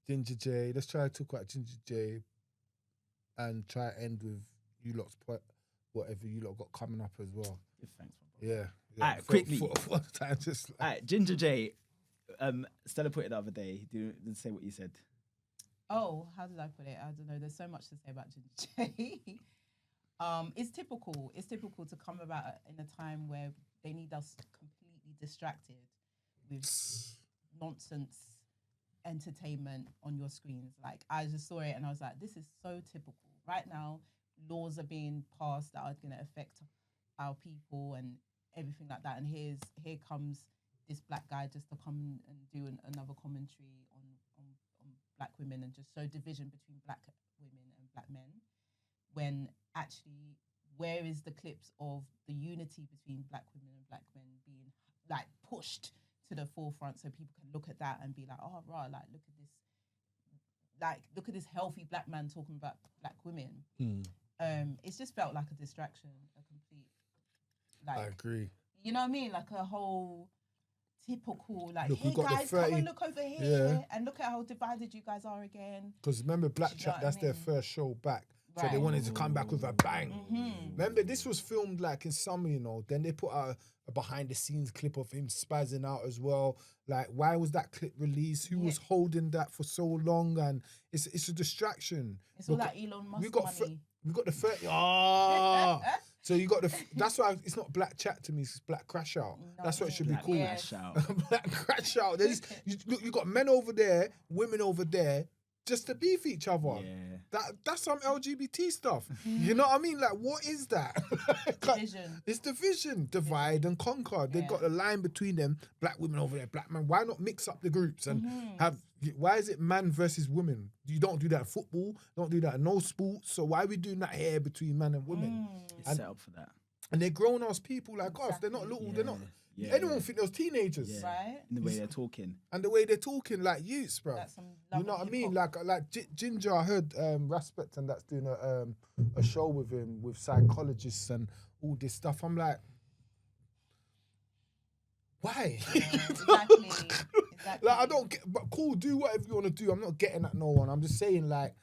Ginger J. Let's try to talk about Ginger J. and try to end with you lot's whatever you lot got coming up as well. Give thanks, my brother. Yeah. Alright, quickly. For time, just like, Alright, Ginger J. Stella put it the other day. Didn't say what you said. Oh, how did I put it? I don't know. There's so much to say about Ginger J. It's typical. It's typical to come about in a time where they need us completely distracted with nonsense entertainment on your screens. Like, I just saw it and I was like, this is so typical. Right now, laws are being passed that are going to affect our people and everything like that. And here comes this black guy just to come and do another commentary on black women and just show division between black women and black men. When actually, where is the clips of the unity between black women and black men being like pushed to the forefront so people can look at that and be like, oh, right, like look at this, like look at this healthy black man talking about black women. It's just felt like a distraction, a complete. Like, I agree. You know what I mean? Like a whole typical, like, Look, hey guys, come and look over here and look at how divided you guys are again. Because remember, Black Chat, that's their first show back. So they wanted to come back with a bang. Remember, this was filmed like in summer, you know. Then they put out a behind-the-scenes clip of him spazzing out as well. Like, why was that clip released? Who was holding that for so long? And it's a distraction. It's all that Elon Musk money. We got the 30. So you got the. That's why it's not Black Chat to me. It's Black Crash Out. That's what it should be called. Crash Out. Black Crash Out. You got men over there, women over there, just to beef each other. Yeah. That's some LGBT stuff. You know what I mean? Like, what is that? Division. It's division. Divide and conquer. They've got a line between them. Black women over there, black men. Why not mix up the groups and have... Why is it man versus women? You don't do that in football. Don't do that in no sports. So why are we doing that here between man and women? It's set up for that. And they're grown-ass people like us. They're not little. They're not... Anyone think those teenagers. Yeah. Right? In the way they're talking. And the way they're talking like youths, bro. You know what I mean? Like Ginger, I heard Raspect and that's doing a show with him, with psychologists and all this stuff. I'm like, why? Yeah, exactly. Like, I don't get, but cool, do whatever you want to do. I'm not getting at no one. I'm just saying, like,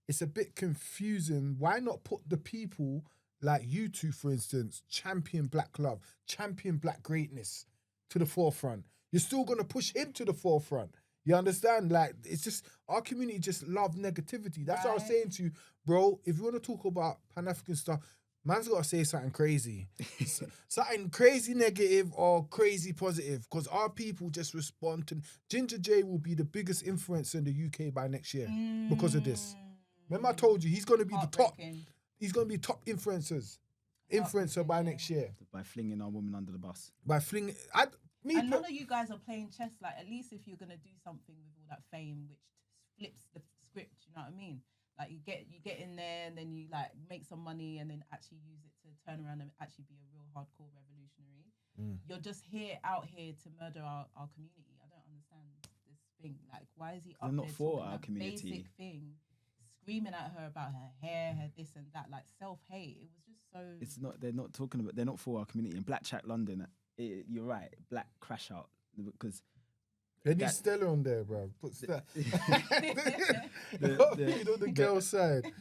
it's a bit confusing. Why not put the people like you two, for instance, champion black love, champion black greatness to the forefront? You're still going to push him to the forefront. You understand? Like, it's just, our community just love negativity. That's what I was saying to you, bro. If you want to talk about Pan-African stuff, man's got to say something crazy. Something crazy negative or crazy positive, because our people just respond to... Ginger J will be the biggest influencer in the UK by next year because of this. Remember I told you, he's going to be the top... He's going to be top influencer by next year. By flinging our woman under the bus. By flinging... none of you guys are playing chess. Like, at least if you're going to do something with all that fame, which flips the script, you know what I mean? Like, you get in there and then you like make some money and then actually use it to turn around and actually be a real hardcore revolutionary. You're just out here to murder our community. I don't understand this thing. Like, why is he up not there for talking our that community. basic thing, screaming at her about her hair, her this and that, like self-hate? It was just so... It's not, they're not talking about, they're not for our community. In Black Chat London, you're right, Black Crash Out, because... They need Stella on there, bro. Put Stella. The girl side.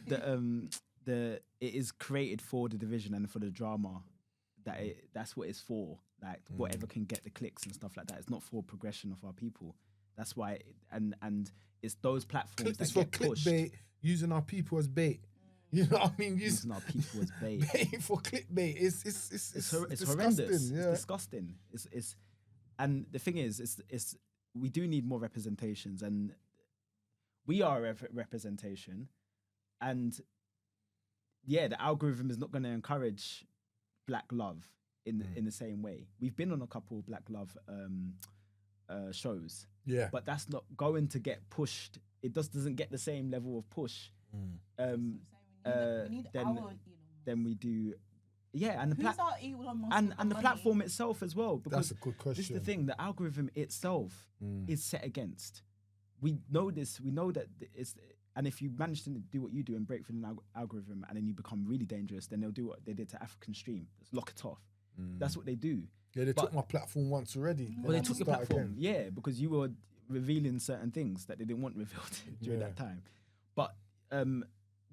It is created for the division and for the drama. That's what it's for. Like, whatever can get the clicks and stuff like that. It's not for progression of our people. That's why, and it's those platforms that get pushed. Clickbait, using our people as bait. You know what I mean? Using our people as bait. Bait for clickbait. It's horrendous. Yeah. It's disgusting. It's and the thing is, it's we do need more representations, and we are a representation. And yeah, the algorithm is not going to encourage black love in the same way. We've been on a couple of black love shows, but that's not going to get pushed. It doesn't get the same level of push. we need then we do. Yeah, and Who's our Elon Musk and the platform itself as well. Because that's a good question. This is the thing: the algorithm itself is set against. We know this. We know that it's. And if you manage to do what you do and break through the algorithm, and then you become really dangerous, then they'll do what they did to African Stream. Just lock it off. That's what they do. Yeah, they took my platform once already. Well, they took your platform. Yeah, because you were revealing certain things that they didn't want revealed during that time. But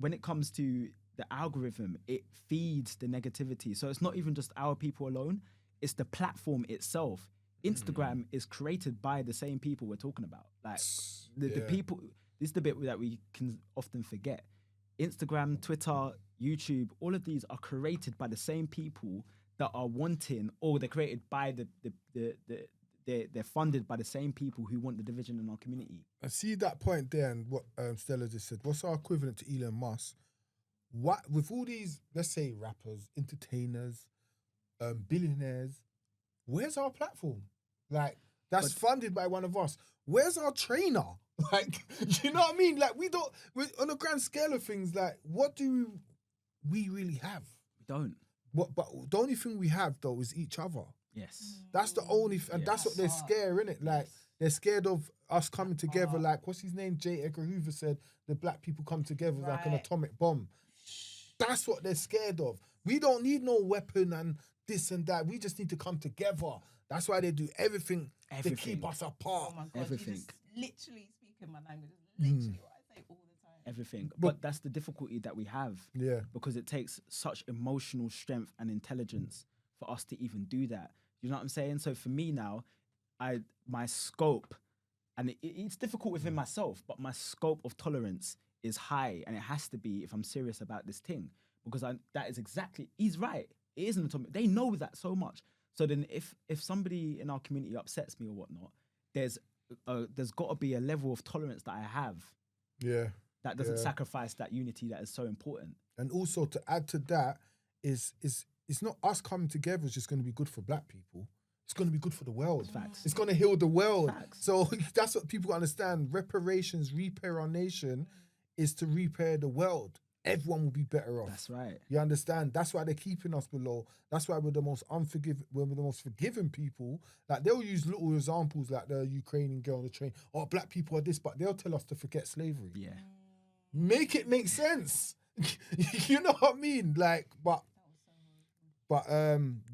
when it comes to the algorithm, it feeds the negativity. So it's not even just our people alone, it's the platform itself. Instagram is created by the same people we're talking about. Like the people, this is the bit that we can often forget. Instagram, Twitter, YouTube, all of these are created by the same people that are wanting, or they're created by they're funded by the same people who want the division in our community. I see that point there, and what Stella just said. What's our equivalent to Elon Musk? What with all these, let's say, rappers, entertainers, billionaires? Where's our platform? Like, that's funded by one of us. Where's our trainer? Like, you know what I mean? Like, on a grand scale of things, like, what do we really have? We don't. But the only thing we have, though, is each other. Yes. That's the only, and that's what they're scared, innit? Like, they're scared of us coming together. Like, what's his name? J. Edgar Hoover said, the black people come together like an atomic bomb. That's what they're scared of. We don't need no weapon and this and that. We just need to come together. That's why they do everything. to keep us apart. Oh my God, Everything. you just literally speaking my language. Literally what I say all the time. Everything. But that's the difficulty that we have. Yeah. Because it takes such emotional strength and intelligence for us to even do that. You know what I'm saying? So for me now, my scope, and it's difficult within myself, but my scope of tolerance is high, and it has to be if I'm serious about this thing. Because that is exactly, he's right. It is an atomic. They know that so much. So then if somebody in our community upsets me or whatnot, there's got to be a level of tolerance that I have. Yeah. That doesn't sacrifice that unity that is so important. And also to add to that is it's not us coming together is just going to be good for black people. It's going to be good for the world. Facts. It's going to heal the world. Facts. So that's what people understand. Reparations, repair our nation is to repair the world. Everyone will be better off. That's right. You understand? That's why they're keeping us below. That's why we're the most forgiving people. Like, they'll use little examples like the Ukrainian girl on the train. Oh, black people are this, but they'll tell us to forget slavery. Yeah. Make it make sense. You know what I mean? Like, but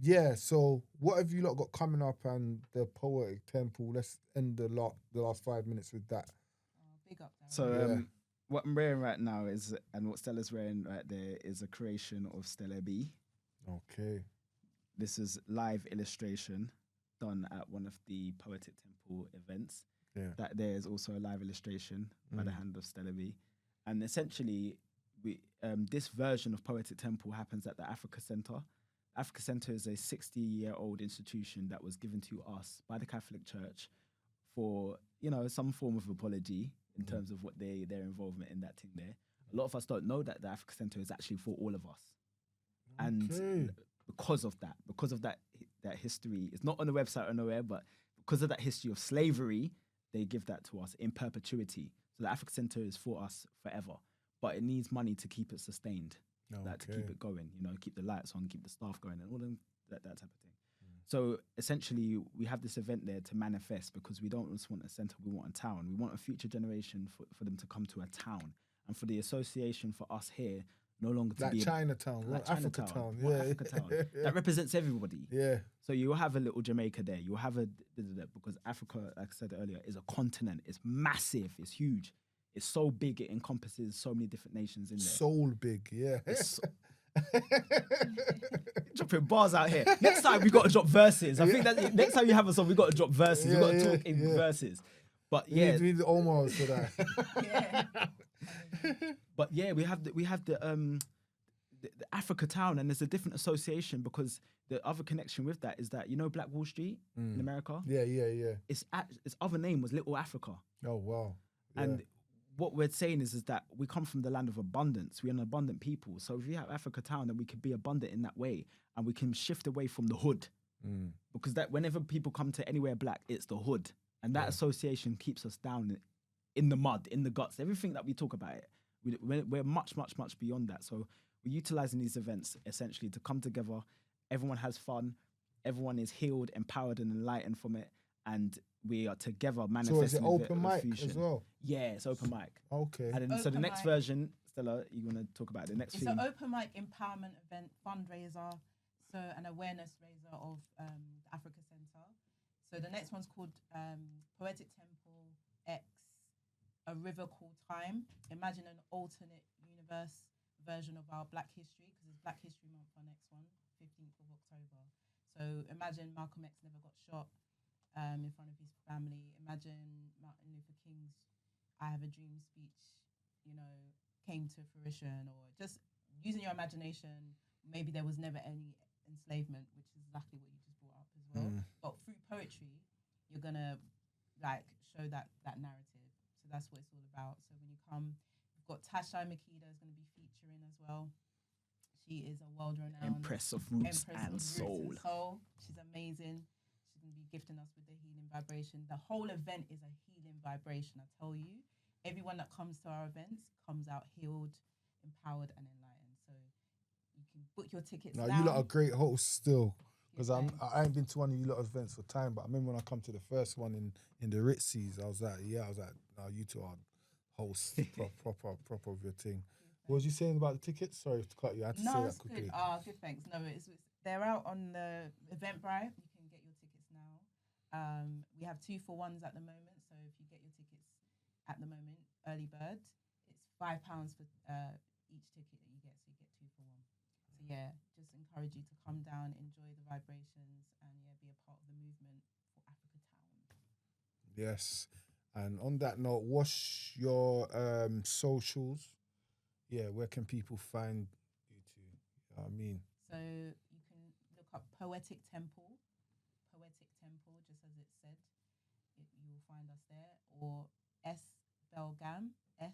yeah. So what have you lot got coming up and the Poetic Temple? Let's end the last 5 minutes with that. Big up, Darren. So what I'm wearing right now is, and what Stella's wearing right there, is a creation of Stella B. Okay. This is live illustration done at one of the Poetic Temple events. Yeah. That there is also a live illustration by the hand of Stella B. And essentially, this version of Poetic Temple happens at the Africa Center. Africa Center is a 60-year-old institution that was given to us by the Catholic Church for, some form of apology in terms of what their involvement in that thing there. A lot of us don't know that the Africa Center is actually for all of us. And because of that history, it's not on the website or nowhere, but because of that history of slavery, they give that to us in perpetuity. So the Africa Center is for us forever, but it needs money to keep it sustained, to keep it going, keep the lights on, keep the staff going, and all that type of thing. So essentially, we have this event there to manifest, because we don't just want a center, we want a town. We want a future generation for them to come to a town, and for the association for us here no longer to be Chinatown, like Africatown, Africatown. That represents everybody. Yeah. So you'll have a little Jamaica there. You'll have because Africa, like I said earlier, is a continent. It's massive. It's huge. It's so big. It encompasses so many different nations in there. Soul big, yeah. Dropping bars out here. Next time we got to drop verses. I think that next time you have a song, we got to drop verses. We got to talk in verses. But we need the Omars for that. But yeah, we have the Africatown, and there's a different association, because the other connection with that is that Black Wall Street in America. Yeah. Its other name was Little Africa. Oh wow! Yeah. And what we're saying is that we come from the land of abundance. We're an abundant people. So if we have Africatown, then we can be abundant in that way, and we can shift away from the hood, because that whenever people come to anywhere black, it's the hood, and that association keeps us down in the mud, in the guts. Everything that we talk about we're much beyond that. So we're utilizing these events essentially to come together. Everyone has fun. Everyone is healed, empowered, and enlightened from it. And we are together manifesting. So is it open mic as well? Yeah, it's open mic. Okay. And then, so the next version, Stella, you want to talk about the next theme? It's an open mic empowerment event, fundraiser, so an awareness raiser of the Africa Center. So the next one's called Poetic Temple X, A River Called Time. Imagine an alternate universe universe version of our Black History, because it's Black History Month, our next one, 15th of October. So imagine Malcolm X never got shot in front of his family. Imagine Martin Luther King's I Have a Dream speech, you know, came to fruition, or just using your imagination. Maybe there was never any enslavement, which is exactly what you just brought up as well. But through poetry, you're gonna like show that narrative. So that's what it's all about. So when you come, we've got Tasha Makeda is gonna be featuring as well. She is a world-renowned Empress of Roots and Soul. She's amazing. She's gonna be gifting us with the healing vibration. The whole event is a healing vibration. I tell you, everyone that comes to our events comes out healed, empowered, and enlightened. So you can book your tickets now. You lot are great hosts still. Because I ain't been to one of you lot events for time, but I remember when I come to the first one in the Ritzies, I was like, no, you two are hosts, proper of your thing. What was you saying about the tickets? Sorry to cut you. I had to say that quickly. Good. Good, thanks. No, they're out on the Eventbrite. You can get your tickets now. We have 2-for-1s at the moment, so if you get your tickets at the moment, early bird, it's £5 for each ticket that you get, so you get 2-for-1. So yeah, just encourage you to come down, enjoy the vibrations, and be a part of the movement for Africatown. Yes, and on that note, what's your socials? Yeah, where can people find you two? You know what I mean? So you can look up Poetic Temple, just as it said. You will find us there. Or S Belgam, SBELLGAM.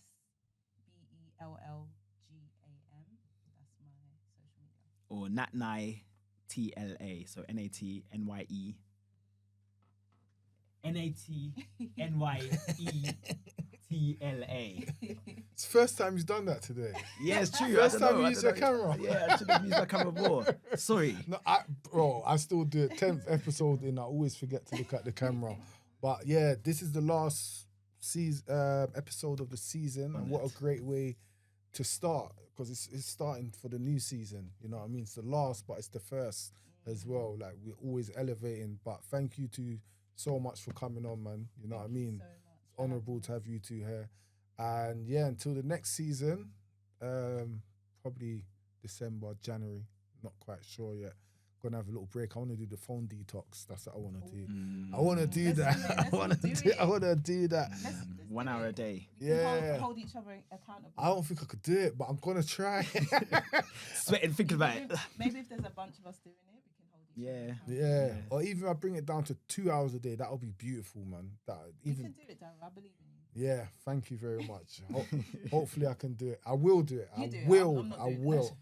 That's my social media. Or Natnye TLA, so NATNYE. NATNYETLA. It's the first time he's done that today. Yeah, it's true. First time you used your camera. Yeah, I should have used my camera more. Sorry. No, I still do it. 10th episode in, I always forget to look at the camera. But yeah, this is the last episode of the season. And what a great way to start, because it's starting for the new season. You know what I mean? It's the last, but it's the first as well. Like, we're always elevating. But thank you so much for coming on, man. You know what I mean? So much. It's honourable to have you two here. And yeah, until the next season, probably December, January, not quite sure yet. Gonna have a little break. I want to do the phone detox. That's what I want to do. I want to do that. I want to do that. 1 hour a day. We can hold each other accountable. I don't think I could do it, but I'm gonna try. Sweating thinking about it. Maybe if there's a bunch of us doing it, we can hold each other accountable. Yeah. Or even if I bring it down to 2 hours a day, that'll be beautiful, man. You can do it, Darryl. I believe in you. Yeah, thank you very much. Hopefully I can do it. I will do it. You I do. will. I'm not I doing will.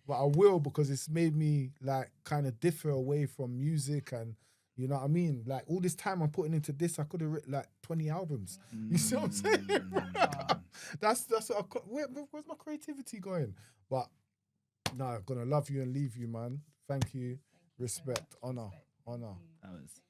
But I will, because it's made me like kind of differ away from music, and you know what I mean? Like, all this time I'm putting into this, I could have written like 20 albums. You see what I'm saying? That's what where's my creativity going? But no, I'm gonna love you and leave you, man. Thank you. Respect, honor. That was